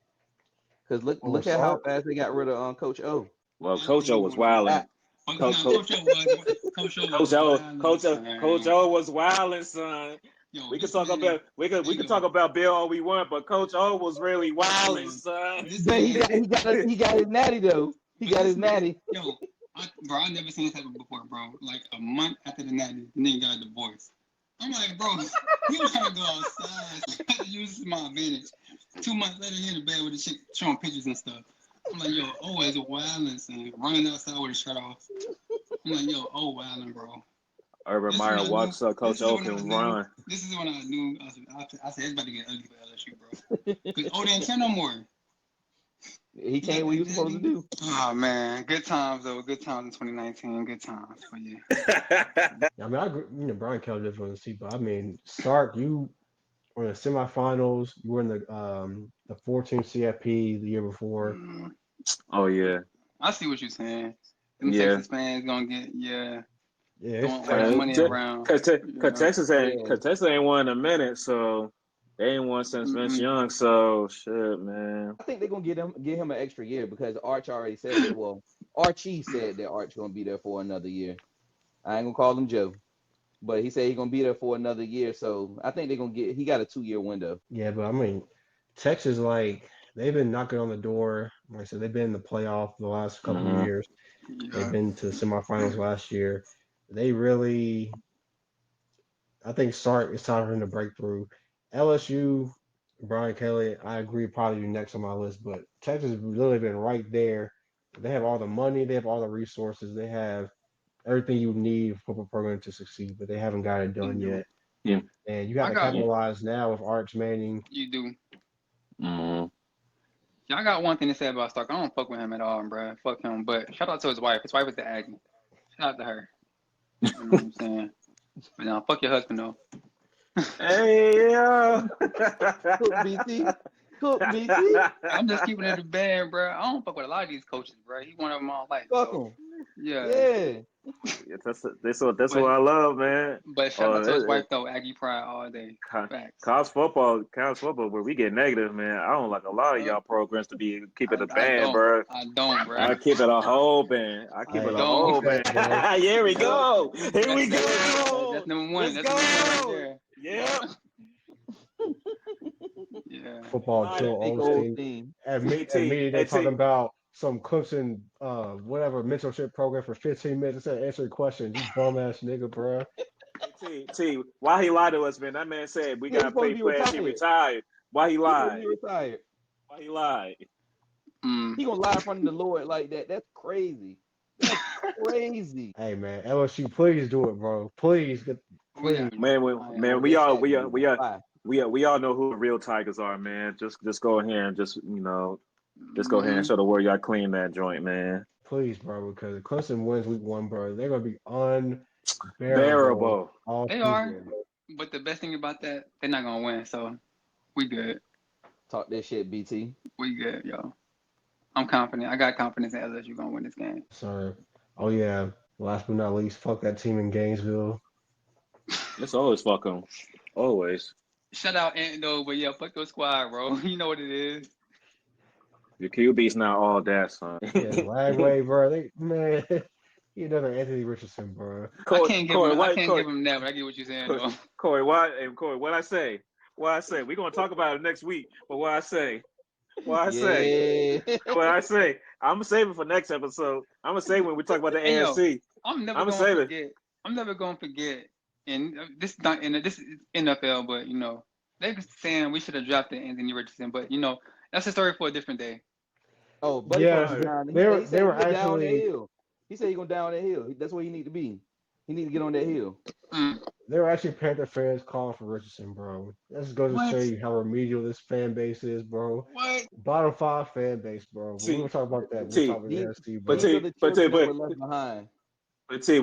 because Over look at how Sark? fast they got rid of Coach O. Well, I Coach O agree was with him. wilding. But Coach, now, Coach, Coach O Coach was O, wilding, Coach son. O was wilding, son. Yo, We could this talk man, about we could talk about Bill all we want, but Coach O was really wilding, yo, son. this But man, he got his natty though. He but got this his man, natty. yo, bro, I never seen this happen before, bro. Like a month after the natty, the nigga got a divorce. I'm like, bro, he was trying to go outside. So I had to use this to my advantage. 2 months later, he in the bed with the chick showing pictures and stuff. I'm like, yo, oh, is wilding, son. Running outside with his shirt off. I'm like, yo, oh, wilding, bro. Urban This is Meyer when I walks up, Coach O can run. This is when I knew. I said, it's about to get ugly for LSU, bro. Because O didn't care no more. He came what he was supposed to do. Oh, man. Good times, though. Good times in 2019. Good times for you. I mean, I agree, Brian Kelly just want to see, but I mean, Sark, you were in the semifinals. You were in the 14 CFP the year before. Oh yeah. I see what you're saying. Them Yeah. Texas fans gonna get Yeah, throwing it's all that Texas. money around. Cause Texas ain't Yeah. cause Texas ain't won in a minute, so they ain't won since Vince Young. So shit, man. I think they're gonna get him an extra year because Arch already said that. Well, Archie said that Arch gonna be there for another year. I ain't gonna call him Joe, but he said he's gonna be there for another year. So I think they're gonna get. He got a 2-year window. Yeah, but I mean, Texas, like, they've been knocking on the door. Like I said, they've been in the playoff the last couple of years. They've been to the semifinals last year. They really, I think Sark, it's time for him to break through. LSU, Brian Kelly, I agree, probably be next on my list, but Texas has really been right there. They have all the money, they have all the resources, they have everything you need for a football program to succeed, but they haven't got it done yet. Yeah. And you got to capitalize now with Arch Manning. You do. Mm-hmm. Yeah, I got one thing to say about Stark. I don't fuck with him at all, bro. Fuck him. But shout out to his wife. His wife is the Aggie. Shout out to her. You know what I'm saying? But now, fuck your husband, though. Hey yo. Cook BT. Cook BT. I'm just keeping it a band, bro. I don't fuck with a lot of these coaches, bro. He's one of them all life. Fuck So, him. yeah. Yeah. That's what I love, man. But shout out to his wife, though. Aggie pride all day. Facts. College football, where we get negative, man. I don't like a lot of y'all programs to be keeping it a band, bro. I don't, bro. I keep it a whole band. I keep it a whole band. Here we go. Here we go. That's number one. Let's That's go. number one right there. Yep. Yeah. Football Joe Osteen. At meeting, they talking about some Clemson, whatever mentorship program for 15 minutes instead of answering questions. You bum ass nigga, bro. T, why he lied to us, man? That man said we gotta pay players. He retired. Why he lied? He retired. Why he lied? He gonna lie in front of the Lord like that? That's crazy. That's crazy. Hey man, LSU, please do it, bro. Please, please. Man, we all know who the real Tigers are, man. Just go ahead and just go ahead and show the world y'all clean that joint, man. Please, bro, because if Clemson wins week 1, bro, they're gonna be unbearable. They are, but the best thing about that, they're not gonna win, so we good. Talk that shit, BT. We good, yo. I'm confident. I got confidence in LSU gonna win this game. Sorry. Oh yeah. Last but not least, fuck that team in Gainesville. It's always fuck them. Always. Shout out Ant though, but yeah, fuck your squad, bro. You know what it is. Your QB's not all that, son. Yeah, Lagway, bro. Man, he another Anthony Richardson, bro. I can't give him that, but I get what you're saying, though. Corey, what I say? We're gonna talk about it next week, but what I say? I'm gonna save it for next episode. I'm gonna save when we talk about the AFC. I'm never gonna forget. And this is not this is NFL, but they're saying we should have drafted Anthony Richardson, but that's a story for a different day. Oh, but yeah, they were actually down that hill. He said he's gonna down that hill. That's where he need to be. He need to get on that hill. They were actually Panther fans calling for Richardson, bro. That's going to show you how remedial this fan base is, bro. What? Bottom 5 fan base, bro. We're gonna talk about that. We'll talk about the NFC, but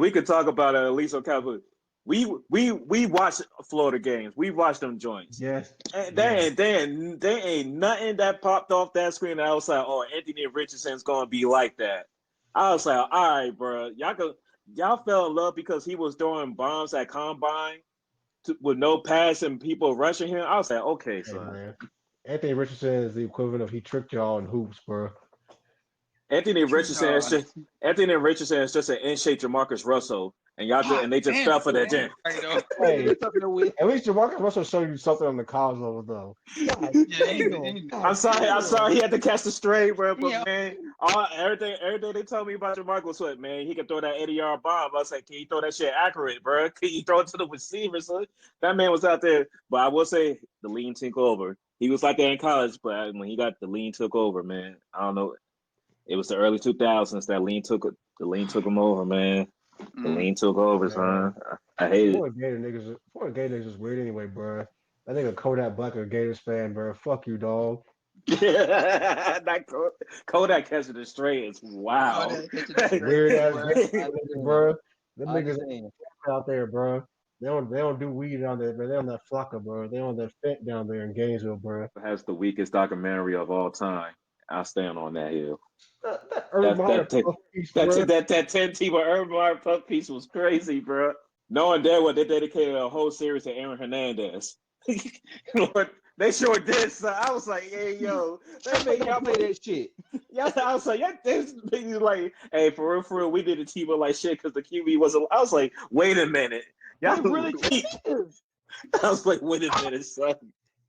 we could talk about it at least on Cowboys. we watch Florida games. We watch them joints. Yes. And Yeah. they ain't nothing that popped off that screen. I was like, oh, Anthony Richardson's gonna be like that. I was like, all right, bro, y'all fell in love because he was throwing bombs at combine with no pass and people rushing him. I was like, okay, Hey, son. man. Anthony Richardson is the equivalent of he tricked y'all in hoops, bro. Anthony Richardson is God. just Anthony Richardson is just an in-shape Jamarcus Russell, and they just Damn. fell for that jam. Right, though. Hey, It's up there with. at least Jamarcus Russell showed you something on the college level, though. God Yeah, damn. I'm sorry he had to catch the straight, bro. But Yeah. man, everything they told me about Jamarcus was what, man, he can throw that 80-yard bomb. I was like, can you throw that shit accurate, bro? Can you throw it to the receiver? So that man was out there. But I will say the lean took over. He was like that in college, but when he got the lean took over, man. I don't know. It was the early 2000s that the lean took him over, man. The lean took over, son. I hate it. Florida Gator niggas is weird anyway, bro. That nigga Kodak Black a Gators fan, bro. Fuck you, dog. That Kodak catching the straight is wow. Weird ass bro. niggas, bro. Them I niggas understand. out there, bro. They don't do weed down there, but they on that flocka, bro. They on that fit down there in Gainesville, bro. Has the weakest documentary of all time. I'll stand on that hill. That Urban Meyer puff piece, bro. That 10 team of Urban Meyer puff piece was crazy, bro. Knowing that what they dedicated a whole series to Aaron Hernandez. Lord, they sure did. So I was like, hey, yo, that made y'all play that shit. Yeah, I was like, yeah, this nigga like, hey, for real, we did a team of like shit because the QB wasn't. I was like, wait a minute, y'all really I was like, wait a minute, son.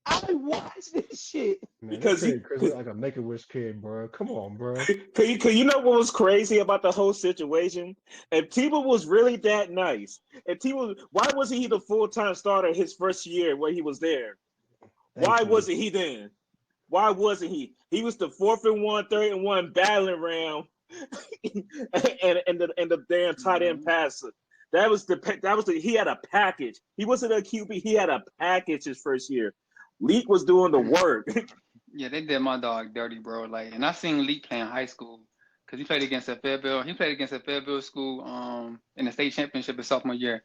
I watched this shit. Man, Because Chris look like a Make-A-Wish kid, bro. Come on, bro. Cause you know what was crazy about the whole situation? If Tebow was really that nice, why wasn't he the full-time starter his first year when he was there? Why wasn't he then? Why wasn't he? He was the 4th and 1, 3rd and 1 battling round, and the damn tight end passer. He had a package. He wasn't a QB. He had a package his first year. Leak was doing the work. Yeah, they did my dog dirty, bro. Like, and I seen Leak play in high school because he played against a Fayetteville. He played against a Fayetteville school in the state championship his sophomore year,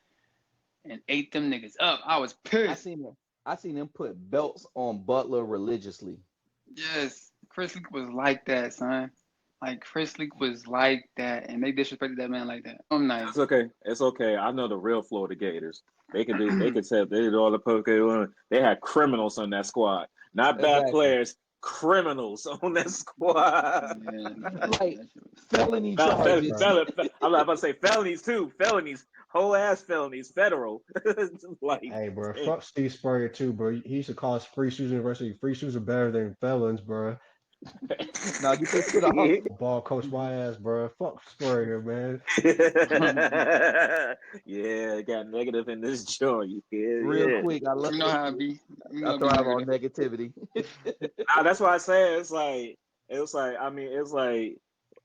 and ate them niggas up. I was pissed. I seen him put belts on Butler religiously. Yes, Chris Leak was like that, son. Like Chris Leak was like that, and they disrespected that man like that. I'm nice. It's okay. I know the real Florida Gators. They could say they did all the poker. They had criminals on that squad, not bad players. Criminals on that squad. Like felony charges. charges. I'm not about to say felonies too. Felonies, whole ass felonies, federal. Like, hey, bro, fuck Steve Spurrier too, bro. He used to call us Free Shoes University. Free shoes are better than felons, bro. Now get this shit off. Ball coach my ass, bro. Fuck Spurrier, man. Yeah, got negative in this joint. Real quick, I love you know how I be. I thrive on negativity. That's why I say it's like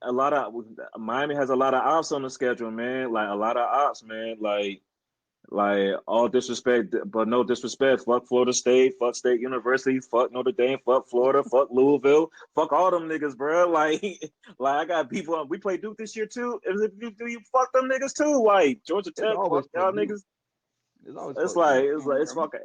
a lot of Miami has a lot of ops on the schedule, man. Like a lot of ops, man. Like all disrespect, but no disrespect. Fuck Florida State, fuck State University, fuck Notre Dame, fuck Florida, fuck Louisville, fuck all them niggas, bro. Like I got people. We play Duke this year too. If you fuck them niggas too, like Georgia Tech, fuck y'all niggas. It's fucking.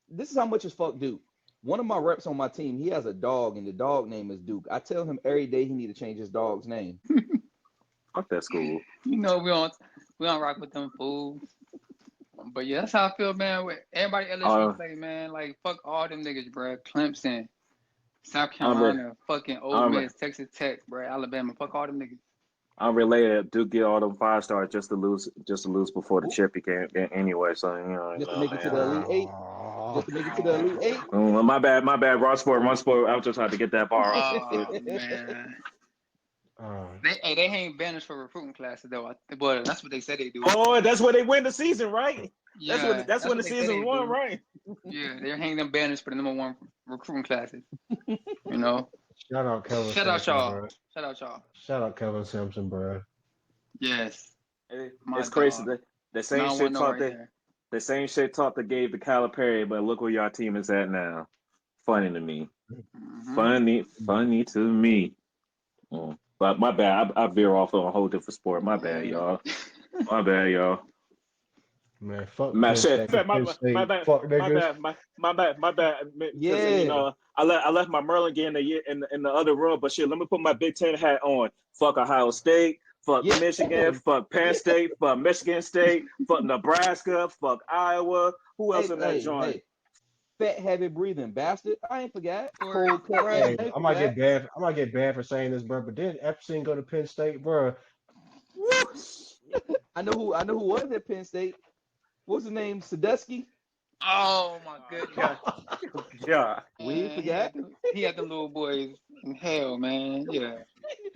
This is how much is fuck Duke. One of my reps on my team, he has a dog, and the dog name is Duke. I tell him every day he need to change his dog's name. Fuck that school. You know we don't rock with them fools. But yeah, that's how I feel, man. With everybody LSU play, man. Like fuck all them niggas, bro. Clemson, South Carolina, fucking Ole Miss, Texas Tech, bro. Alabama, fuck all them niggas. I'm related. Duke get all them 5-stars just to lose before the chip game anyway. So just to make it to the Elite Eight. Just to make it to the Elite Eight. My bad. Run sport. I was just trying to get that bar off. Man. They ain't banished for recruiting classes though. But that's what they said they do. Oh, that's where they win the season, right? Yeah, that's when the season won, right? Yeah, they're hanging them banners for the #1 recruiting classes. You know. Shout out Kevin. Shout out y'all. Shout out Kevin Simpson, bro. Yes. It's crazy. The same shit taught the same shit taught that gave the Calipari, but look where y'all team is at now. Funny to me. Mm-hmm. Funny to me. But my bad. I veer off on a whole different sport. My bad, Yeah. y'all. My bad, y'all. Man, fuck My Penn shit. State. My Penn my State, bad. fuck My niggas. bad. My bad. Because Yeah. I left my Merlin game in the other room. But shit, let me put my Big Ten hat on. Fuck Ohio State. Fuck Yeah. Michigan. Fuck Penn Yeah. State. Fuck Michigan State. Fuck Nebraska. Fuck Iowa. Who else Hey, in that hey, joint? hey. Fat, heavy breathing bastard. I ain't forgot. For Cold cut. right. Hey, I ain't I might forgot. get banned. I might get banned for saying this, bro. But didn't Epstein go to Penn State, bro? I know who was at Penn State. What's his name? Sadusky? Oh my goodness. Yeah, yeah. We ain't Man, forgot. he had them little boys in hell, man. Yeah.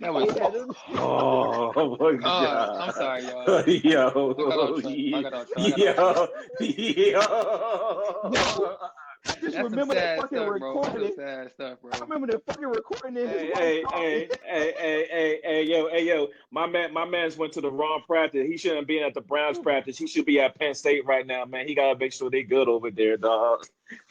That He was had them. Oh my I'm God. sorry, y'all. I got off Yo, track. I got off track. I got off track. yo, Yo, yo. I just That's some remember that sad fucking stuff, bro. That's some recording. sad stuff, I bro. remember the fucking recording and his wife Hey, talking. yo. My man's went to the wrong practice. He shouldn't be at the Browns practice. He should be at Penn State right now, man. He gotta make sure they good over there, dog.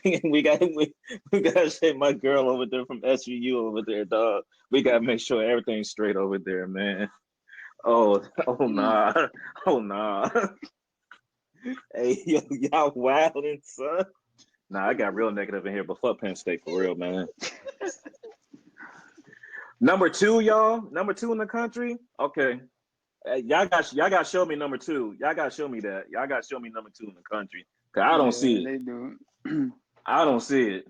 We gotta say my girl over there from SUU over there, dog. We gotta make sure everything's straight over there, man. Oh Mm. nah, oh nah. Hey, yo, y'all wildin', son. Nah, I got real negative in here, but fuck Penn State for real, man. Number two, y'all. Number two in the country. Okay, y'all got to show me number two. Y'all got to show me that. Y'all got to show me number two in the country. Cause I don't Yeah, see it. they do. I don't see it.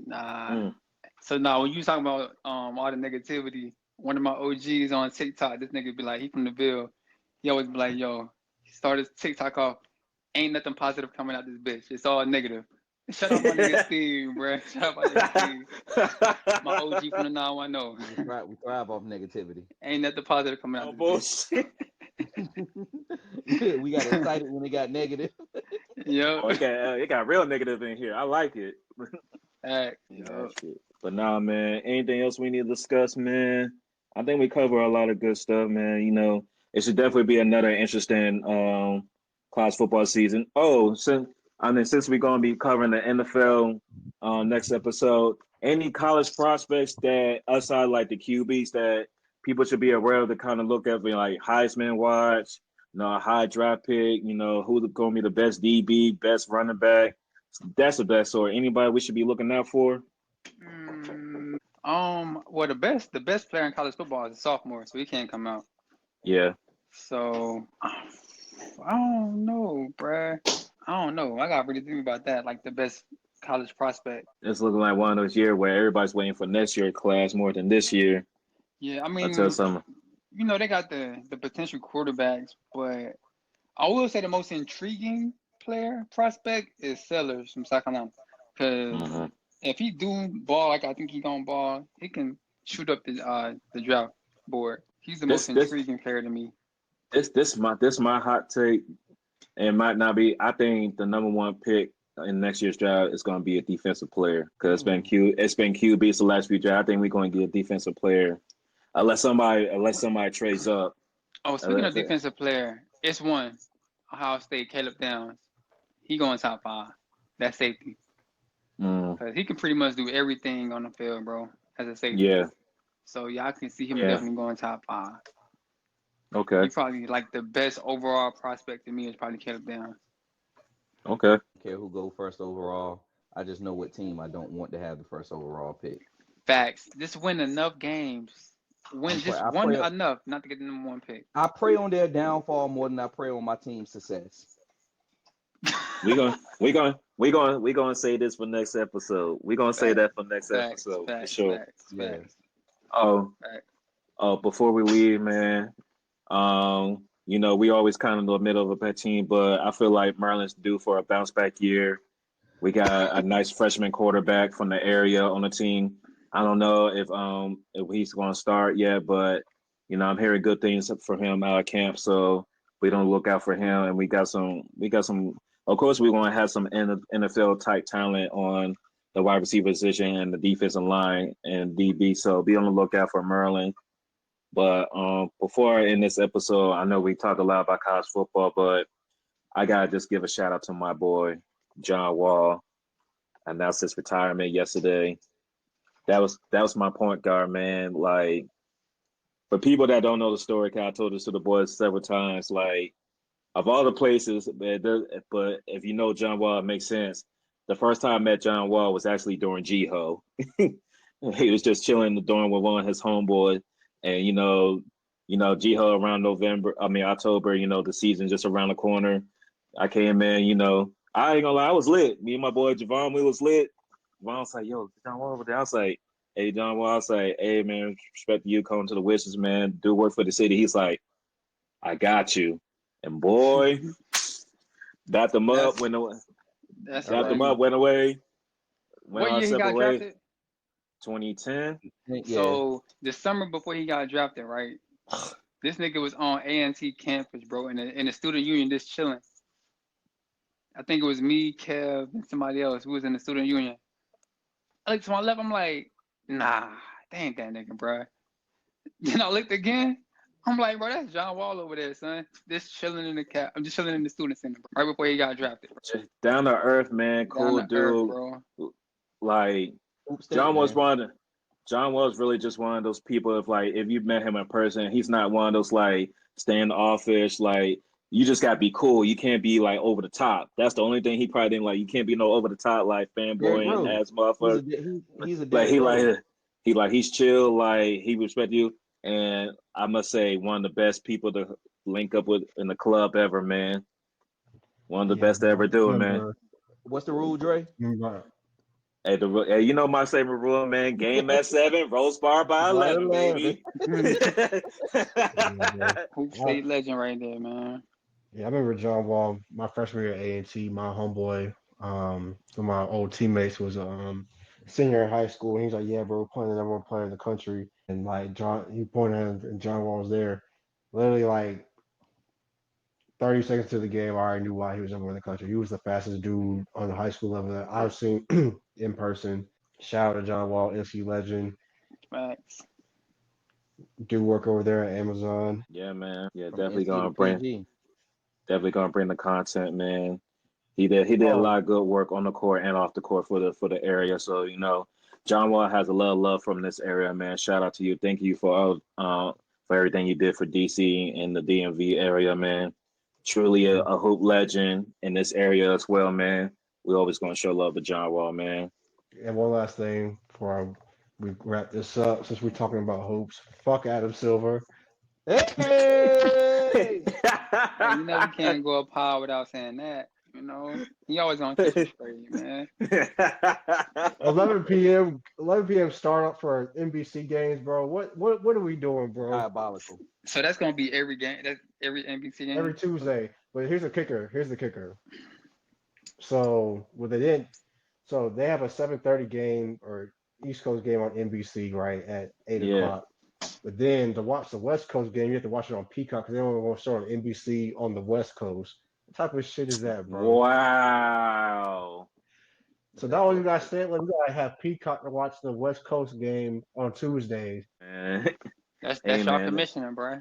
Nah. Mm. So now when you talking about all the negativity, one of my OGs on TikTok, this nigga be like, he from the Ville. He always be like, yo, start his TikTok off. Ain't nothing positive coming out this bitch. It's all negative. Shout out my nigga Steve, bruh. Shout out my nigga Steve. My OG from the 910. We thrive off negativity. Ain't nothing positive coming out Oh this bullshit. We got excited when it got negative. bitch. Yup. Oh, it got real negative in here. I like it. Act. Yeah, Yup. shit. But nah, man. Anything else we need to discuss, man? I think we cover a lot of good stuff, man. It should definitely be another interesting college football season. Oh, since we're gonna be covering the NFL next episode, any college prospects that outside like the QBs that people should be aware of to kind of look at, like Heisman watch, a high draft pick, who's gonna be the best DB, best running back. That's the best sort. Anybody we should be looking out for? Well, the best player in college football is a sophomore, so he can't come out. Yeah. So I don't know, bruh. I don't know. I gotta really think about that. Like the best college prospect. It's looking like one of those years where everybody's waiting for next year's class more than this year. Yeah, I Until mean, some. they got the potential quarterbacks, but I will say the most intriguing player prospect is Sellers from Sacramento, because Mhm. if he do ball like I think he gonna ball, he can shoot up the draft board. He's the most This this intriguing player to me. this my hot take. And it might not be. I think the number one pick in next year's draft is going to be a defensive player because it's been QBs the last few drafts. I think we're going to get a defensive player unless somebody trades up. Oh, speaking of defensive player, it's one Ohio State Caleb Downs. He going top 5. That's safety. Mm, Because he can pretty much do everything on the field, bro, as a safety. yeah, So, yeah, I can see him yeah, definitely going top 5. okay, He probably, like, the best overall prospect to me is probably Caleb Downs. okay. I don't care who go first overall. I just know what team I don't want to have the first overall pick. Facts. Just win enough games. I One pray. enough not to get the number 1 pick. I pray on their downfall more than I pray on my team's success. We're gonna we're gonna we're gonna we're gonna say this for next episode. We're gonna say Facts, that for next facts, episode for facts, sure. facts, Yeah. facts, Oh, facts. before we leave, man. We always kind of in the middle of a bad team, but I feel like Maryland's due for a bounce back year. We got a nice freshman quarterback from the area on the team. I don't know if he's going to start yet, but I'm hearing good things for him out of camp. So we don't look out for him, and we got some. Of course, we want to have some NFL type talent on the wide receiver position and the defensive line and DB. So be on the lookout for Maryland. But before I end this episode, I know we talked a lot about college football, but I gotta just give a shout out to my boy John Wall. Announced his retirement yesterday. That was my point guard, man. Like For people that don't know the story, 'cause I told this to the boys several times. Like of all the places, but if you know John Wall, it makes sense. The first time I met John Wall was actually during G-Ho. He was just chilling in the dorm with one of his homeboys, and G-Ho around October. The season just around the corner. I came in, I ain't gonna lie, I was lit. Me and my boy Javon, we was lit. Javon was like, "Yo, John Wall over there." I was like, "Hey, John Wall." I was like, "Hey, man, respect you coming to the Wizards, man. Do work for the city." He's like, "I got you." And boy, dapped them up, That's dapped them up, hilarious. went away, went What our year he got separate ways. drafted? 2010. Yeah. So the summer before he got drafted, right? This nigga was on A&T campus, bro, in the student union, just chilling. I think it was me, Kev, and somebody else who was in the student union. I looked to my left, I'm like, nah, that ain't that nigga, bro. Then I looked again. I'm like, bro, that's John Wall over there, son. Just chilling in the cap. I'm just chilling in the student center, bro, right before he got drafted. Bro. Just down to earth, man. Down Cool to earth, dude. bro. Like Hoop State, John was man. John was really just one of those people. If you met him in person, he's not one of those like standoffish. Like you just gotta be cool. You can't be like over the top. That's the only thing he probably didn't like. You can't be no over the top like Derrick fanboying Rose. ass motherfucker. He's a Like Derrick Rose. he's chill. Like he respect you. And I must say, one of the best people to link up with in the club ever, man. One of the Yeah, best to ever bro. do it, man. What's the rule, Dre? Remember, Hey, you know my favorite rule, man. Game at 7, roast bar by By 11, 11. baby. yeah, bro. Hoop State legend right there, man. Yeah, I remember John Wall, my freshman year at A&T, my homeboy, one of my old teammates was senior in high school, and he's like, "Yeah, bro, we're playing the number one player in the country." And like he pointed at him, and John Wall was there. Literally like 30 seconds to the game, I already knew why he was number one in the country. He was the fastest dude on the high school level that I've seen in person. Shout out to John Wall, NC legend. Facts. Do work over there at Amazon. Yeah, man. Yeah, From NC to PG. definitely gonna bring the content, man. He did a Oh, lot of good work on the court and off the court for the area. So John Wall has a lot of love from this area, man. Shout out to you. Thank you for everything you did for DC and the DMV area, man. Truly a hoop legend in this area as well, man. We always gonna show love to John Wall, man. and one last thing before we wrap this up, since we're talking about hoops, fuck Adam Silver. Hey! Hey, you never can go up high without saying that. He always gonna keep you straight, man. 11 p.m. start up for NBC games, bro. What are we doing, bro? Diabolical. So that's gonna be every game. That's every NBC game. Every Tuesday. But here's the kicker. Here's the kicker. So what they did, so they have a 7:30 game or East Coast game on NBC, right, at 8 Yeah. o'clock. But then to watch the West Coast game, you have to watch it on Peacock because they only want to start on NBC on the West Coast. What type of shit is that, bro? Wow. So not only you gotta stay, like, you gotta have Peacock to watch the West Coast game on Tuesdays. Man. That's Hey, y'all man. commissioner, bro.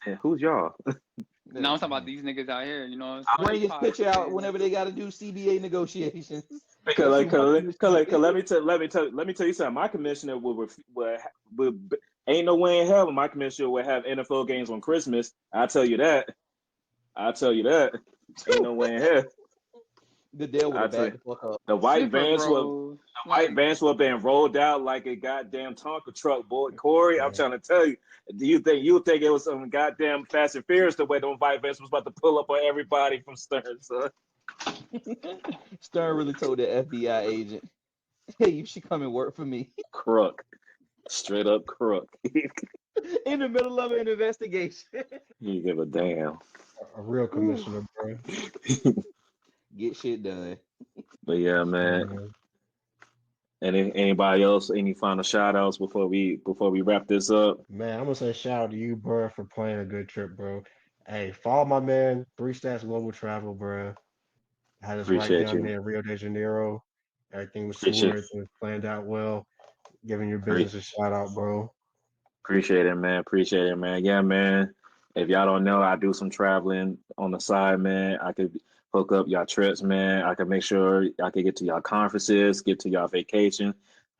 Hey, who's y'all? Now I'm talking about these niggas out here. Bring his picture out whenever they got to do CBA negotiations. Let me tell you something. My commissioner would ain't no way in hell my commissioner would have NFL games on Christmas. I'll tell you that. Ain't no way in hell. Goodell would I'll have tell backed you. the fuck up. The white Super vans will Bros. have been rolled out like a goddamn Tonka truck, boy. Corey, I'm trying to tell you. Do you think it was some goddamn Fast and Furious the way them white vans was about to pull up on everybody from Stern, son? Stern really told the FBI agent, "Hey, you should come and work for me." Crook. Straight up crook. In the middle of an investigation. You give a damn. A real commissioner, bro. Get shit done. But yeah, man. Anybody else? Any final shout outs before we wrap this up? Man, I'm gonna say shout out to you, bro, for playing a good trip, bro. Hey, follow my man, Three Stats Global Travel, bro. Had us right Appreciate down you. there in Rio de Janeiro. Everything was smooth, Appreciate everything was planned out well. Giving your pre- business a shout out, bro. appreciate it, man. Appreciate it, man. Yeah, man. If y'all don't know, I do some traveling on the side, man. I could hook up y'all trips, man. I could make sure I could get to y'all conferences, get to y'all vacation,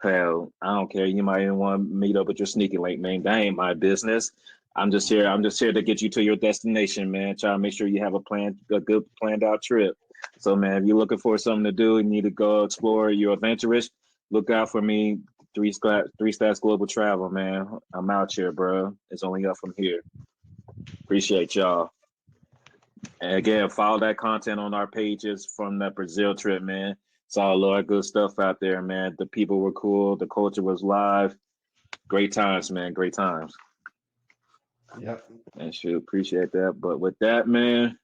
Hell, I don't care. You might even want to meet up with your sneaky link, man. That ain't my business. I'm just here. I'm just here to get you to your destination, man. Try to make sure you have a good planned out trip. So, man, if you're looking for something to do, you need to go explore. You're adventurous. Look out for me. Three stats global travel, man. I'm out here, bro. It's only up from here. Appreciate y'all. And again, follow that content on our pages from that Brazil trip, man. Saw a lot of good stuff out there, man. The people were cool. The culture was live. Great times, man. Great times. Yep. And should appreciate that. But with that, man,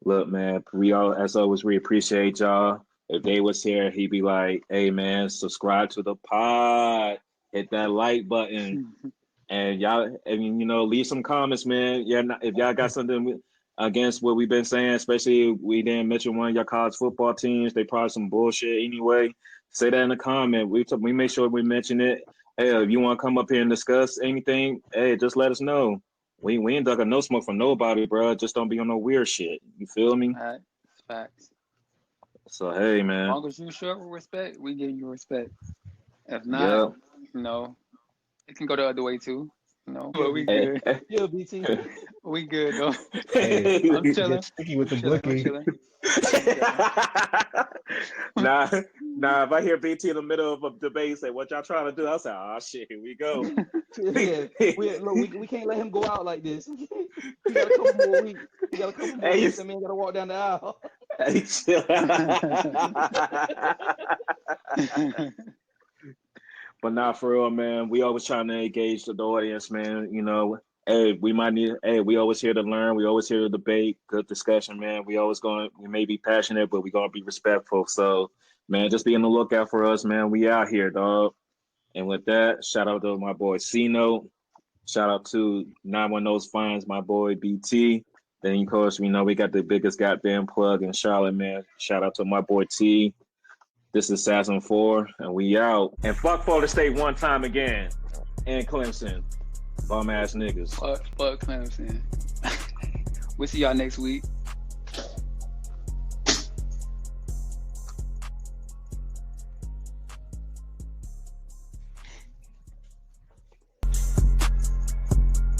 look, man, as always, we appreciate y'all. If Dave was here, he'd be like, hey, man, subscribe to the pod. Hit that like button. And y'all, leave some comments, man. Yeah, if y'all got something against what we've been saying, especially if we didn't mention one of your college football teams, they probably some bullshit anyway. Say that in the comment. We make sure we mention it. Hey, if you want to come up here and discuss anything, hey, just let us know. We ain't ducking no smoke from nobody, bro. Just don't be on no weird shit. You feel me? Facts. So hey, man. As long as you show respect, we give you respect. If not, it can go the other way too. But we good. Yeah, BT. We good though. Hey, I'm chilling. get sticky with the bookie. Nah. If I hear BT in the middle of a debate say, "What y'all trying to do?" I'll say, "Oh shit, here we go." We can't let him go out like this. We got a couple more weeks. That man got to walk down the aisle. Hey, chill. But not for real, man. We always trying to engage the audience, man. Hey, we always here to learn. We always here to debate. Good discussion, man. We may be passionate, but we gonna be respectful. So, man, just be on the lookout for us, man. We out here, dog. And with that, shout out to my boy C-Note. Shout out to 910's Finds, my boy BT. Then, of course, we got the biggest goddamn plug in Charlotte, man. Shout out to my boy T. This is Assassin 4, and we out. And fuck Florida State one time again. And Clemson. Bum ass niggas. Fuck Clemson. We'll see y'all next week.